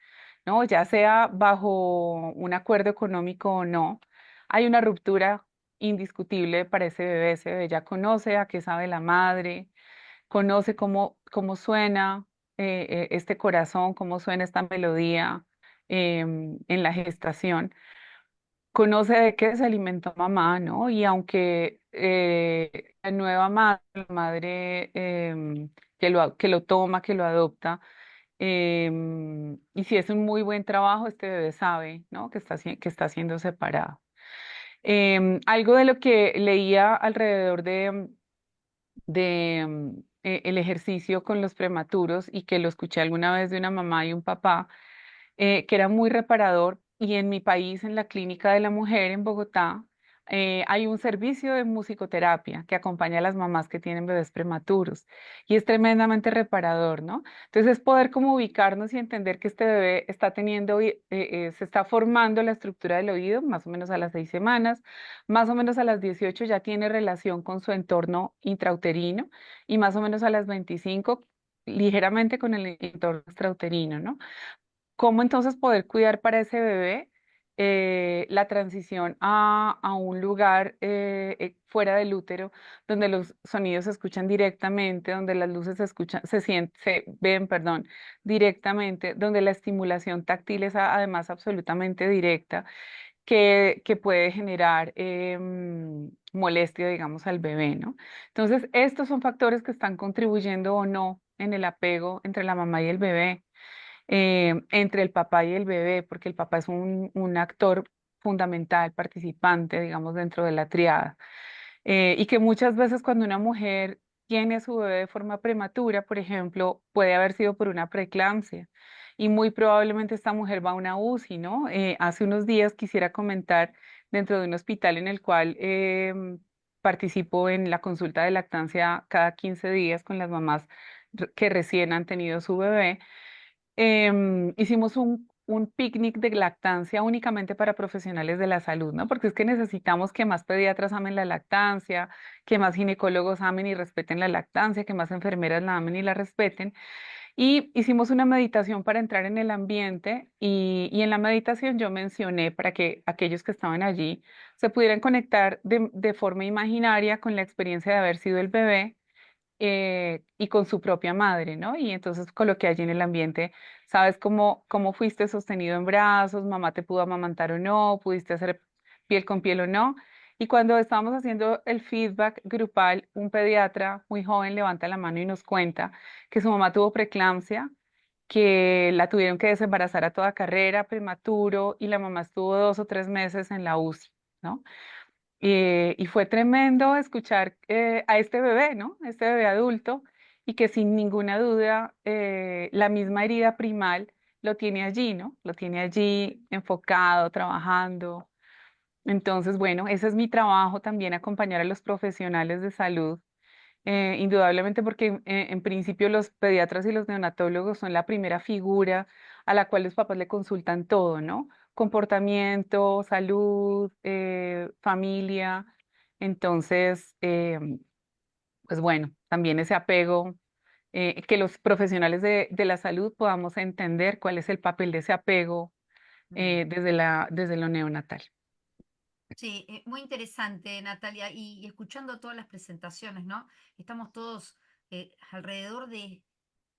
¿no? Ya sea bajo un acuerdo económico o no, hay una ruptura indiscutible para ese bebé ya conoce a qué sabe la madre, conoce cómo suena este corazón, cómo suena esta melodía en la gestación, conoce de qué se alimentó mamá, ¿no? Y aunque la nueva madre, la madre que lo toma, que lo adopta, y si es un muy buen trabajo, este bebé sabe, ¿no? Que está siendo separado. Algo de lo que leía alrededor de el ejercicio con los prematuros y que lo escuché alguna vez de una mamá y un papá, que era muy reparador y en mi país, en la Clínica de la Mujer en Bogotá, hay un servicio de musicoterapia que acompaña a las mamás que tienen bebés prematuros y es tremendamente reparador, ¿no? Entonces es poder como ubicarnos y entender que este bebé está teniendo, se está formando la estructura del oído más o menos a las 6 semanas, más o menos a las 18 ya tiene relación con su entorno intrauterino y más o menos a las 25 ligeramente con el entorno extrauterino, ¿no? ¿Cómo entonces poder cuidar para ese bebé la transición a un lugar fuera del útero, donde los sonidos se escuchan directamente, donde las luces se escuchan, se ven, perdón, directamente, donde la estimulación táctil es además absolutamente directa, que puede generar molestia, digamos, al bebé, ¿no? Entonces, estos son factores que están contribuyendo o no en el apego entre la mamá y el bebé, entre el papá y el bebé, porque el papá es un actor fundamental, participante, digamos, dentro de la triada. Y que muchas veces cuando una mujer tiene a su bebé de forma prematura, por ejemplo, puede haber sido por una preeclampsia. Y muy probablemente esta mujer va a una UCI, ¿no? Hace unos días quisiera comentar dentro de un hospital en el cual participo en la consulta de lactancia cada 15 días con las mamás que recién han tenido su bebé. Hicimos un picnic de lactancia únicamente para profesionales de la salud, ¿no? Porque es que necesitamos que más pediatras amen la lactancia, que más ginecólogos amen y respeten la lactancia, que más enfermeras la amen y la respeten. Y hicimos una meditación para entrar en el ambiente y en la meditación yo mencioné para que aquellos que estaban allí se pudieran conectar de forma imaginaria con la experiencia de haber sido el bebé y con su propia madre, ¿no? Y entonces coloqué allí en el ambiente, ¿sabes cómo fuiste sostenido en brazos? ¿Mamá te pudo amamantar o no? ¿Pudiste hacer piel con piel o no? Y cuando estábamos haciendo el feedback grupal, un pediatra muy joven levanta la mano y nos cuenta que su mamá tuvo preeclampsia, que la tuvieron que desembarazar a toda carrera, prematuro, y la mamá estuvo 2 o 3 meses en la UCI, ¿no? Y fue tremendo escuchar a este bebé, ¿no? Este bebé adulto, y que sin ninguna duda la misma herida primal lo tiene allí, ¿no? Lo tiene allí enfocado, trabajando. Entonces, bueno, ese es mi trabajo también, acompañar a los profesionales de salud, indudablemente porque en principio los pediatras y los neonatólogos son la primera figura a la cual los papás le consultan todo, ¿no? Comportamiento, salud, familia. Entonces, pues bueno, también ese apego, que los profesionales de la salud podamos entender cuál es el papel de ese apego desde lo neonatal. Sí, muy interesante, Natalia, y escuchando todas las presentaciones, ¿no? Estamos todos alrededor de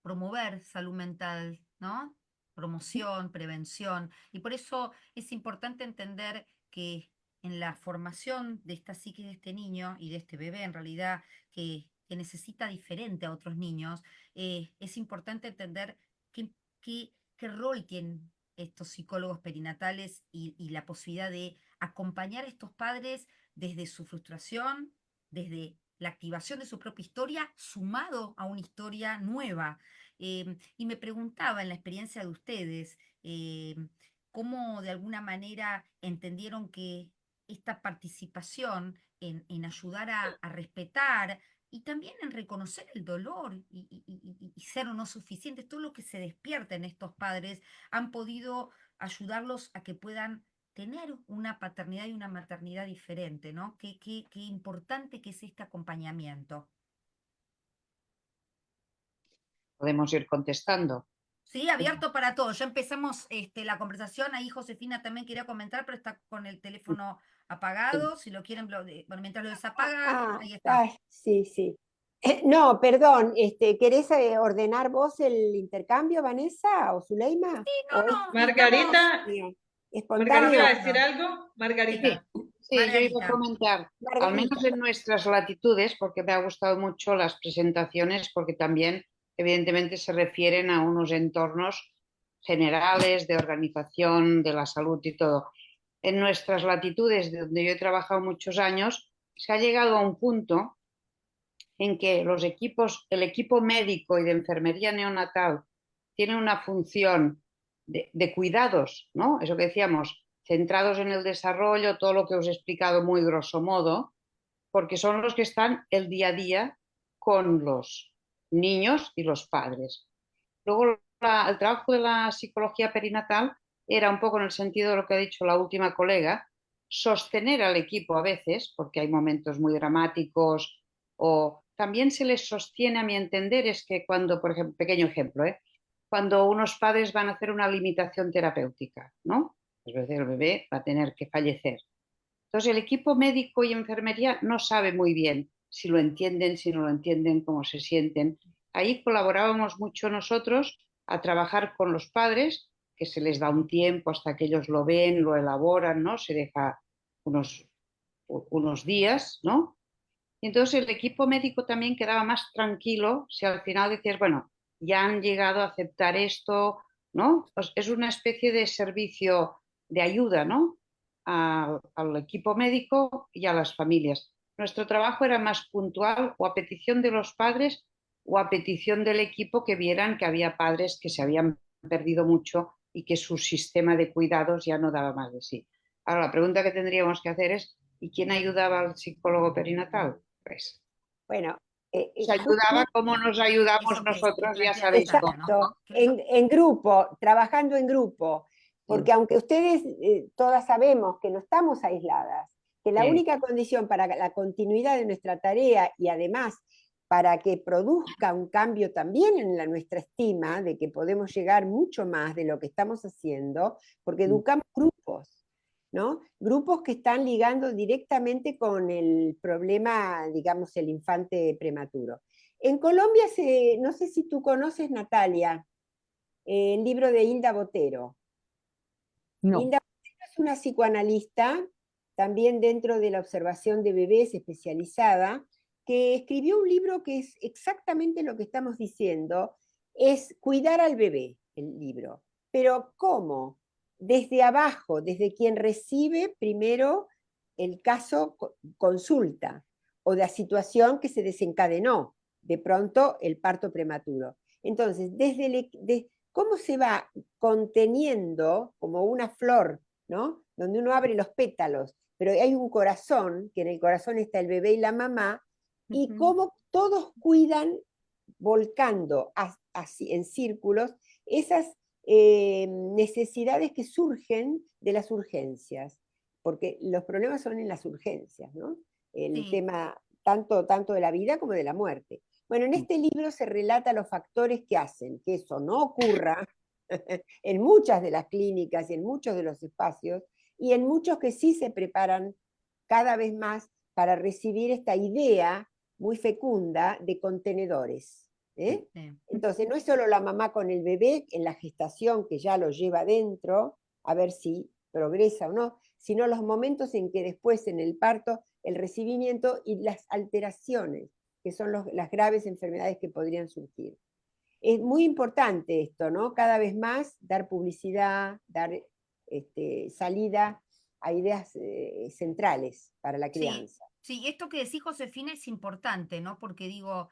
promover salud mental, ¿no? Promoción, prevención, y por eso es importante entender que en la formación de esta psique de este niño y de este bebé, en realidad, que necesita diferente a otros niños, es importante entender qué, qué rol tienen estos psicólogos perinatales y la posibilidad de acompañar a estos padres desde su frustración, desde la activación de su propia historia, sumado a una historia nueva. Y me preguntaba en la experiencia de ustedes, cómo de alguna manera entendieron que esta participación en ayudar a respetar y también en reconocer el dolor y ser o no suficientes, todo lo que se despierta en estos padres, han podido ayudarlos a que puedan tener una paternidad y una maternidad diferente, ¿no? Qué importante que es este acompañamiento. Podemos ir contestando. Sí, abierto para todos. Ya empezamos la conversación. Ahí Josefina también quería comentar, pero está con el teléfono apagado. Si lo quieren, bueno, mientras lo desapaga, ahí está. Sí, sí. No, perdón, ¿querés ordenar vos el intercambio, Vanessa o Zuleima? Sí, ¿O es no, estamos. Margarita, espontáneo? Margarita iba a Perfecto. decir algo. Sí, Margarita. sí, yo iba a Margarita. comentar, al menos Margarita. en nuestras latitudes, porque me ha gustado mucho las presentaciones, porque también evidentemente se refieren a unos entornos generales de organización de la salud y todo. En nuestras latitudes, de donde yo he trabajado muchos años, se ha llegado a un punto en que los equipos, el equipo médico y de enfermería neonatal tiene una función de cuidados, ¿no? Eso que decíamos, centrados en el desarrollo, todo lo que os he explicado muy grosso modo, porque son los que están el día a día con los niños y los padres. Luego, el trabajo de la psicología perinatal era un poco en el sentido de lo que ha dicho la última colega, sostener al equipo a veces, porque hay momentos muy dramáticos, o también se les sostiene, a mi entender, es que cuando, por ejemplo, pequeño ejemplo, cuando unos padres van a hacer una limitación terapéutica, ¿no? Es decir, el bebé va a tener que fallecer. Entonces, el equipo médico y enfermería no sabe muy bien si lo entienden, si no lo entienden, cómo se sienten. Ahí colaborábamos mucho nosotros a trabajar con los padres, que se les da un tiempo hasta que ellos lo ven, lo elaboran, ¿no? Se deja unos días, ¿no? Y entonces el equipo médico también quedaba más tranquilo si al final decías, bueno, ya han llegado a aceptar esto, ¿no? Pues es una especie de servicio de ayuda, ¿no? Al equipo médico y a las familias. Nuestro trabajo era más puntual o a petición de los padres o a petición del equipo que vieran que había padres que se habían perdido mucho y que su sistema de cuidados ya no daba más de sí. Ahora, la pregunta que tendríamos que hacer es, ¿y quién ayudaba al psicólogo perinatal? Pues Bueno, se ayudaba justamente, como nos ayudamos Eso que nosotros, ya plantea sabéis Natalia, cómo, ¿no? ¿no? exacto, en grupo, trabajando en grupo, porque Sí, aunque ustedes todas sabemos que no estamos aisladas, que la sí, única condición para la continuidad de nuestra tarea y además para que produzca un cambio también en nuestra estima de que podemos llegar mucho más de lo que estamos haciendo, porque educamos grupos, ¿no? Grupos que están ligando directamente con el problema, digamos, el infante prematuro. En Colombia, no sé si tú conoces, Natalia, el libro de Hilda Botero. No. Hilda Botero es una psicoanalista, también dentro de la observación de bebés especializada, que escribió un libro que es exactamente lo que estamos diciendo, es cuidar al bebé, el libro. Pero ¿cómo? Desde abajo, desde quien recibe primero el caso consulta o de la situación que se desencadenó, de pronto el parto prematuro. Entonces, cómo se va conteniendo como una flor, ¿no? Donde uno abre los pétalos, pero hay un corazón, que en el corazón está el bebé y la mamá, y Ujú. cómo todos cuidan volcando así en círculos esas necesidades que surgen de las urgencias, porque los problemas son en las urgencias, ¿no? El Sí, tema tanto de la vida como de la muerte. Bueno, en este libro se relata los factores que hacen que eso no ocurra en muchas de las clínicas y en muchos de los espacios, y en muchos que sí se preparan cada vez más para recibir esta idea muy fecunda de contenedores. sí. Entonces, no es solo la mamá con el bebé en la gestación que ya lo lleva dentro, a ver si progresa o no, sino los momentos en que después en el parto, el recibimiento y las alteraciones, que son las graves enfermedades que podrían surgir. Es muy importante esto, ¿no? Cada vez más dar publicidad, dar salida a ideas centrales para la Sí, crianza. sí, esto que decís, Josefina, es importante, ¿no? Porque digo,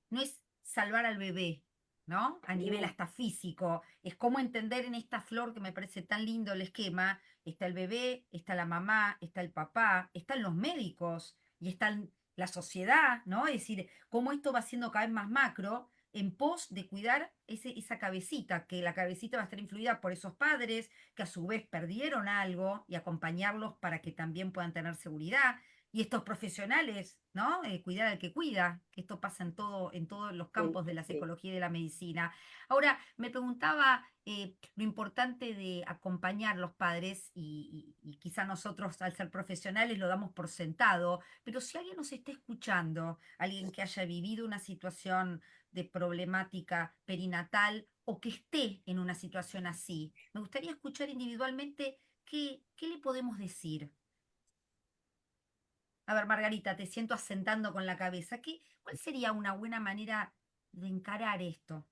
no es salvar al bebé, ¿no? A nivel No, hasta físico, es cómo entender en esta flor que me parece tan lindo el esquema, está el bebé, está la mamá, está el papá, están los médicos y está la sociedad, ¿no? Es decir, cómo esto va siendo cada vez más macro en pos de cuidar esa cabecita, que la cabecita va a estar influida por esos padres, que a su vez perdieron algo y acompañarlos para que también puedan tener seguridad. Y estos profesionales, ¿no? Cuidar al que cuida, que esto pasa en todos los sí, campos de la sí. psicología y de la medicina. Ahora, me preguntaba lo importante de acompañar los padres y quizá nosotros al ser profesionales lo damos por sentado, pero si alguien nos está escuchando, alguien que haya vivido una situación de problemática perinatal o que esté en una situación así. Me gustaría escuchar individualmente qué le podemos decir. A ver, Margarita, te siento asentando con la cabeza. ¿Cuál sería una buena manera de encarar esto?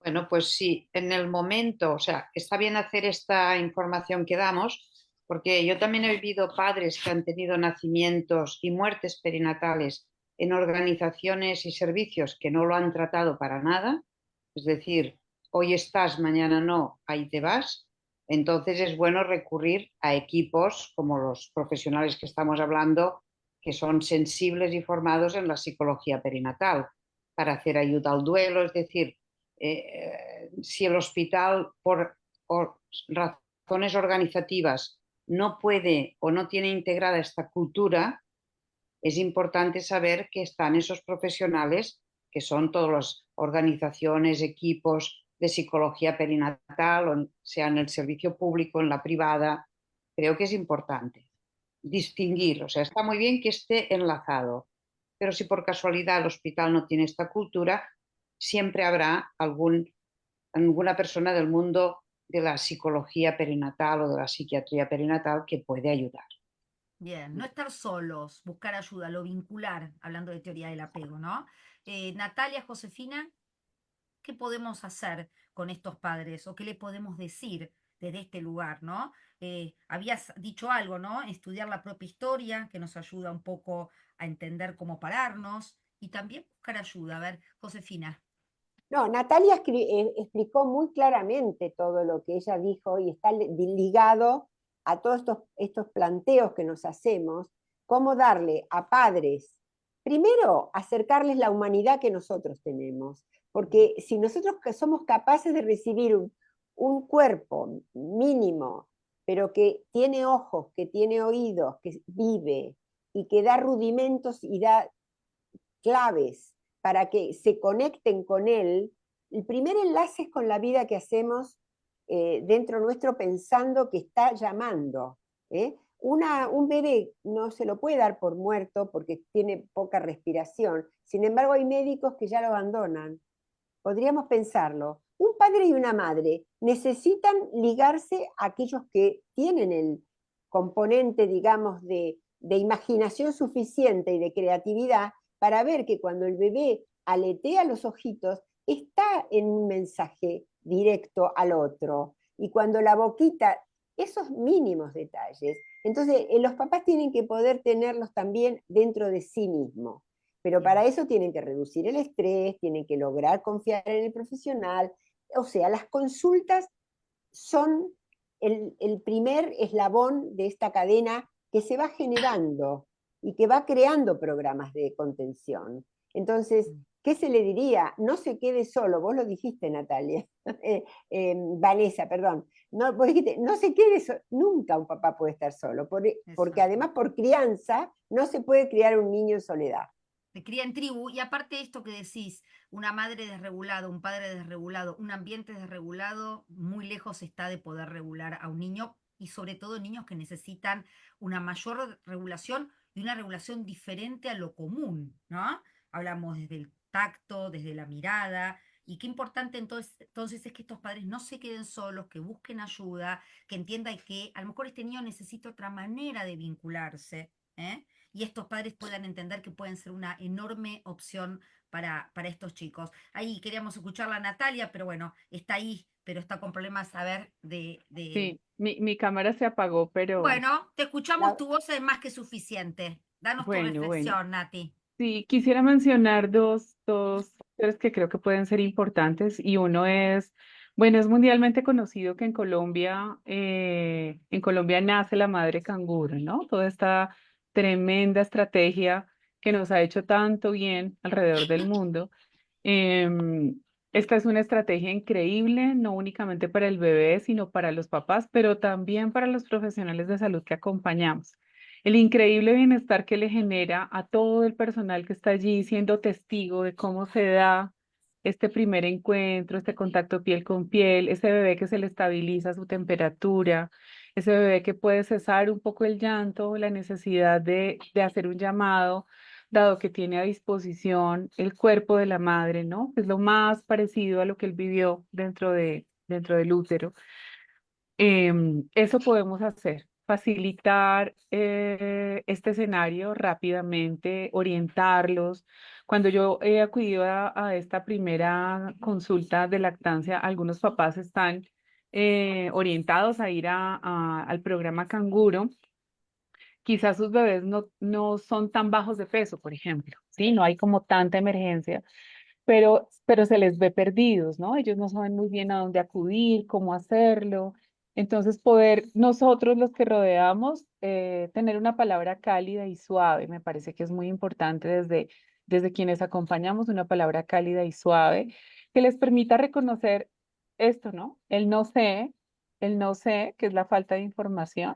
Bueno, pues sí, en el momento, o sea, está bien hacer esta información que damos, porque yo también he vivido padres que han tenido nacimientos y muertes perinatales en organizaciones y servicios que no lo han tratado para nada, es decir, hoy estás, mañana no, ahí te vas, entonces es bueno recurrir a equipos como los profesionales que estamos hablando, que son sensibles y formados en la psicología perinatal para hacer ayuda al duelo. Es decir, si el hospital por razones organizativas no puede o no tiene integrada esta cultura, es importante saber que están esos profesionales, que son todas las organizaciones, equipos de psicología perinatal, o sea en el servicio público, en la privada. Creo que es importante distinguir, o sea, está muy bien que esté enlazado, pero si por casualidad el hospital no tiene esta cultura, siempre habrá alguna persona del mundo de la psicología perinatal o de la psiquiatría perinatal que puede ayudar. Bien, no estar solos, buscar ayuda, lo vincular, hablando de teoría del apego, ¿no? Natalia, Josefina, ¿qué podemos hacer con estos padres o qué le podemos decir desde este lugar, ¿no? Habías dicho algo, ¿no? Estudiar la propia historia, que nos ayuda un poco a entender cómo pararnos y también buscar ayuda. A ver, Josefina. No, Natalia explicó muy claramente todo lo que ella dijo y está ligado a todos estos planteos que nos hacemos, cómo darle a padres, primero, acercarles la humanidad que nosotros tenemos, porque si nosotros somos capaces de recibir un cuerpo mínimo, pero que tiene ojos, que tiene oídos, que vive y que da rudimentos y da claves para que se conecten con él, el primer enlace es con la vida que hacemos dentro nuestro pensando que está llamando. Un bebé no se lo puede dar por muerto porque tiene poca respiración. Sin embargo, hay médicos que ya lo abandonan. Podríamos pensarlo. Un padre y una madre necesitan ligarse a aquellos que tienen el componente, digamos, de imaginación suficiente y de creatividad para ver que cuando el bebé aletea los ojitos, está en un mensaje directo al otro. Y cuando la boquita, esos mínimos detalles. Entonces, los papás tienen que poder tenerlos también dentro de sí mismos. Pero para eso tienen que reducir el estrés, tienen que lograr confiar en el profesional. O sea, las consultas son el primer eslabón de esta cadena que se va generando y que va creando programas de contención. Entonces, ¿qué se le diría? No se quede solo, vos lo dijiste, Natalia, Vanessa, perdón, no, vos dijiste, no se quede solo, nunca un papá puede estar solo, porque además por crianza no se puede criar un niño en soledad. Se cría en tribu y aparte esto que decís, una madre desregulada, un padre desregulado, un ambiente desregulado, muy lejos está de poder regular a un niño y sobre todo niños que necesitan una mayor regulación y una regulación diferente a lo común, ¿no? Hablamos desde el tacto, desde la mirada. Y qué importante entonces es que estos padres no se queden solos, que busquen ayuda, que entiendan que a lo mejor este niño necesita otra manera de vincularse, ¿eh? Y estos padres puedan entender que pueden ser una enorme opción para estos chicos. Ahí queríamos escuchar a Natalia, pero bueno, está ahí, pero está con problemas a ver Sí, mi cámara se apagó, pero Bueno, te escuchamos, La, tu voz es más que suficiente. Danos tu bueno. reflexión, Nati. Sí, quisiera mencionar dos factores que creo que pueden ser importantes y uno es, bueno, es mundialmente conocido que en Colombia nace la madre canguro, ¿no? Toda esta tremenda estrategia que nos ha hecho tanto bien alrededor del mundo. Em, Esta es una estrategia increíble, no únicamente para el bebé, sino para los papás, pero también para los profesionales de salud que acompañamos. El increíble bienestar que le genera a todo el personal que está allí siendo testigo de cómo se da este primer encuentro, este contacto piel con piel, ese bebé que se le estabiliza su temperatura, ese bebé que puede cesar un poco el llanto, la necesidad de hacer un llamado dado que tiene a disposición el cuerpo de la madre, ¿no? Es lo más parecido a lo que él vivió dentro del útero. Eso podemos hacer, facilitar este escenario rápidamente, orientarlos. Cuando yo he acudido a esta primera consulta de lactancia, algunos papás están orientados a ir al programa Canguro. Quizás sus bebés no son tan bajos de peso, por ejemplo, ¿sí? No hay como tanta emergencia, pero se les ve perdidos, ¿no? Ellos no saben muy bien a dónde acudir, cómo hacerlo. Entonces, poder nosotros los que rodeamos, tener una palabra cálida y suave, me parece que es muy importante desde quienes acompañamos, una palabra cálida y suave que les permita reconocer esto, ¿no? El no sé, que es la falta de información,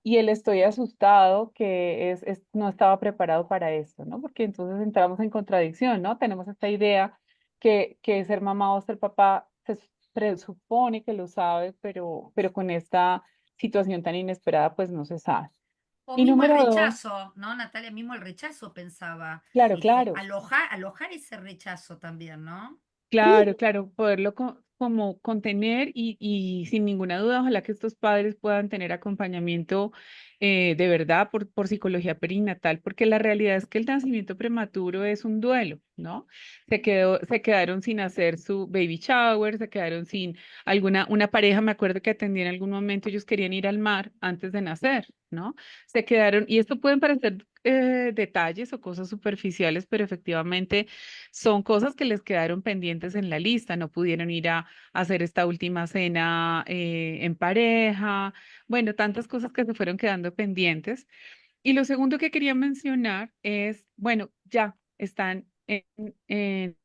y el estoy asustado, que no estaba preparado para esto, ¿no? Porque entonces entramos en contradicción, ¿no? Tenemos esta idea que ser mamá o ser papá se presupone que lo sabe, pero con esta situación tan inesperada, pues no se sabe. O Y mismo el número dos, rechazo, ¿no, Natalia? Mismo el rechazo pensaba. claro, claro. Alojar ese rechazo también, ¿no? Claro, claro, poderlo como contener y sin ninguna duda, ojalá que estos padres puedan tener acompañamiento de verdad por psicología perinatal, porque la realidad es que el nacimiento prematuro es un duelo, ¿no? Se quedaron sin hacer su baby shower, se quedaron sin una pareja, me acuerdo que atendí en algún momento, ellos querían ir al mar antes de nacer, ¿no? Se quedaron, y esto pueden parecer detalles o cosas superficiales, pero efectivamente son cosas que les quedaron pendientes en la lista, no pudieron ir a hacer esta última cena en pareja, bueno, tantas cosas que se fueron quedando pendientes. Y lo segundo que quería mencionar es, bueno, ya están en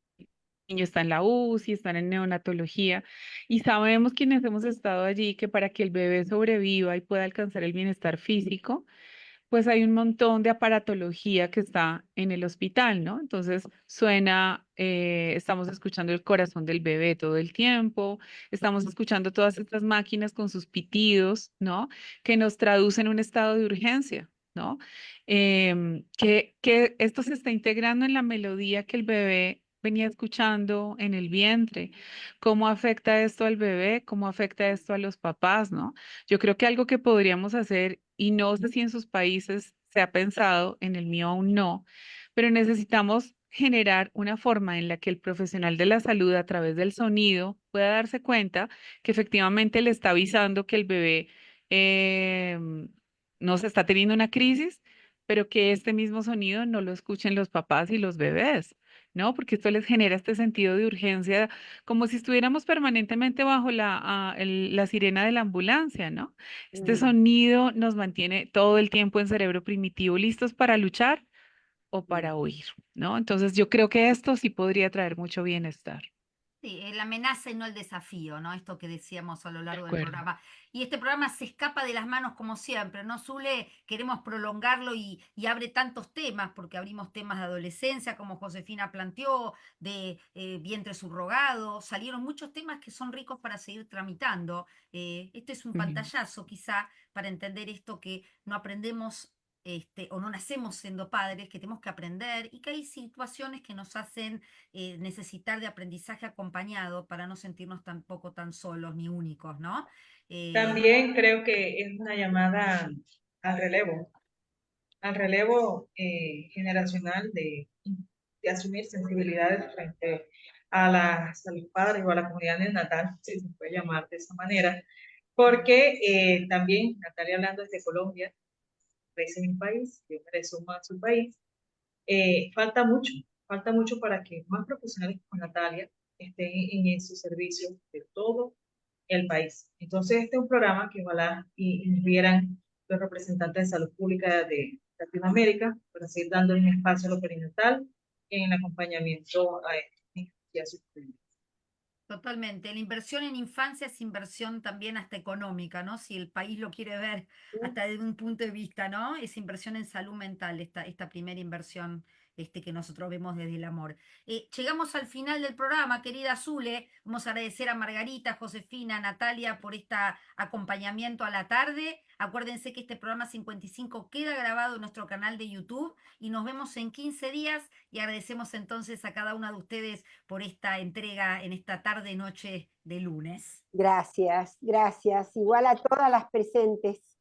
niño está en la UCI, están en neonatología y sabemos quienes hemos estado allí que para que el bebé sobreviva y pueda alcanzar el bienestar físico, pues hay un montón de aparatología que está en el hospital, ¿no? Entonces suena, estamos escuchando el corazón del bebé todo el tiempo, estamos escuchando todas estas máquinas con sus pitidos, ¿no? Que nos traducen un estado de urgencia, ¿no? Que esto se está integrando en la melodía que el bebé venía escuchando en el vientre. ¿Cómo afecta esto al bebé? ¿Cómo afecta esto a los papás, ¿no? Yo creo que algo que podríamos hacer, y no sé si en sus países se ha pensado, en el mío aún no, pero necesitamos generar una forma en la que el profesional de la salud a través del sonido pueda darse cuenta que efectivamente le está avisando que el bebé eh, no se está teniendo una crisis, pero que este mismo sonido no lo escuchen los papás y los bebés, ¿no? Porque esto les genera este sentido de urgencia, como si estuviéramos permanentemente bajo la sirena de la ambulancia, ¿no? Este Mm, sonido nos mantiene todo el tiempo en cerebro primitivo, listos para luchar o mm. para huir, ¿no? Entonces yo creo que esto sí podría traer mucho bienestar. Sí, la amenaza y no el desafío, ¿no? Esto que decíamos a lo De largo del acuerdo. programa. Y este programa se escapa de las manos como siempre, ¿no, Zule? Queremos prolongarlo y abre tantos temas, porque abrimos temas de adolescencia, como Josefina planteó, de vientre subrogado, salieron muchos temas que son ricos para seguir tramitando. Este es un Muy bien. pantallazo quizá para entender esto que no aprendemos o no nacemos siendo padres, que tenemos que aprender y que hay situaciones que nos hacen necesitar de aprendizaje acompañado para no sentirnos tampoco tan solos ni únicos, ¿no? Eh, También creo que es una llamada al relevo generacional de asumir sensibilidades frente a los padres o a la comunidad neonatal, si se puede llamar de esa manera, porque también, Natalia hablando desde Colombia, es mi país, yo me resumo a su país, falta mucho para que más profesionales como Natalia estén en su servicio de todo el país. Entonces, este es un programa que ojalá incluyeran los representantes de salud pública de Latinoamérica para seguir dando un espacio a lo perinatal en el acompañamiento a estos niños y a sus familias. Totalmente. La inversión en infancia es inversión también hasta económica, ¿no? Si el país lo quiere ver hasta desde un punto de vista, ¿no? Es inversión en salud mental, esta primera inversión que nosotros vemos desde el amor. Llegamos al final del programa, querida Zule. Vamos a agradecer a Margarita, Josefina, Natalia por este acompañamiento a la tarde. Acuérdense que este programa 55 queda grabado en nuestro canal de YouTube y nos vemos en 15 días y agradecemos entonces a cada una de ustedes por esta entrega en esta tarde-noche de lunes. Gracias, gracias. Igual a todas las presentes.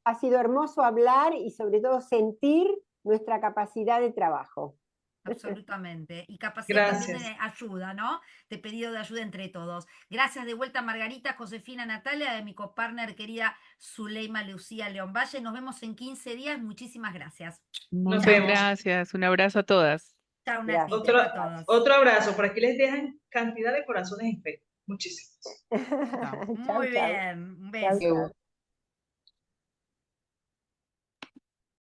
Ha sido hermoso hablar y sobre todo sentir nuestra capacidad de trabajo. Absolutamente. Y capacidad también Gracias. de ayuda, ¿no? De pedido de ayuda entre todos. Gracias de vuelta, Margarita, Josefina, Natalia, de mi copartner querida Zuleima Lucía León Valle. Nos vemos en 15 días. Muchísimas gracias. Nos Muchas Chao. vemos. gracias. Un abrazo a todas. Chao, Gracias. Nati, chao a todos. Otro abrazo. Por aquí les dejan cantidad de corazones en fe. Muchísimos. Chao. Muy Chau, chau. bien, un Chau, beso. chau.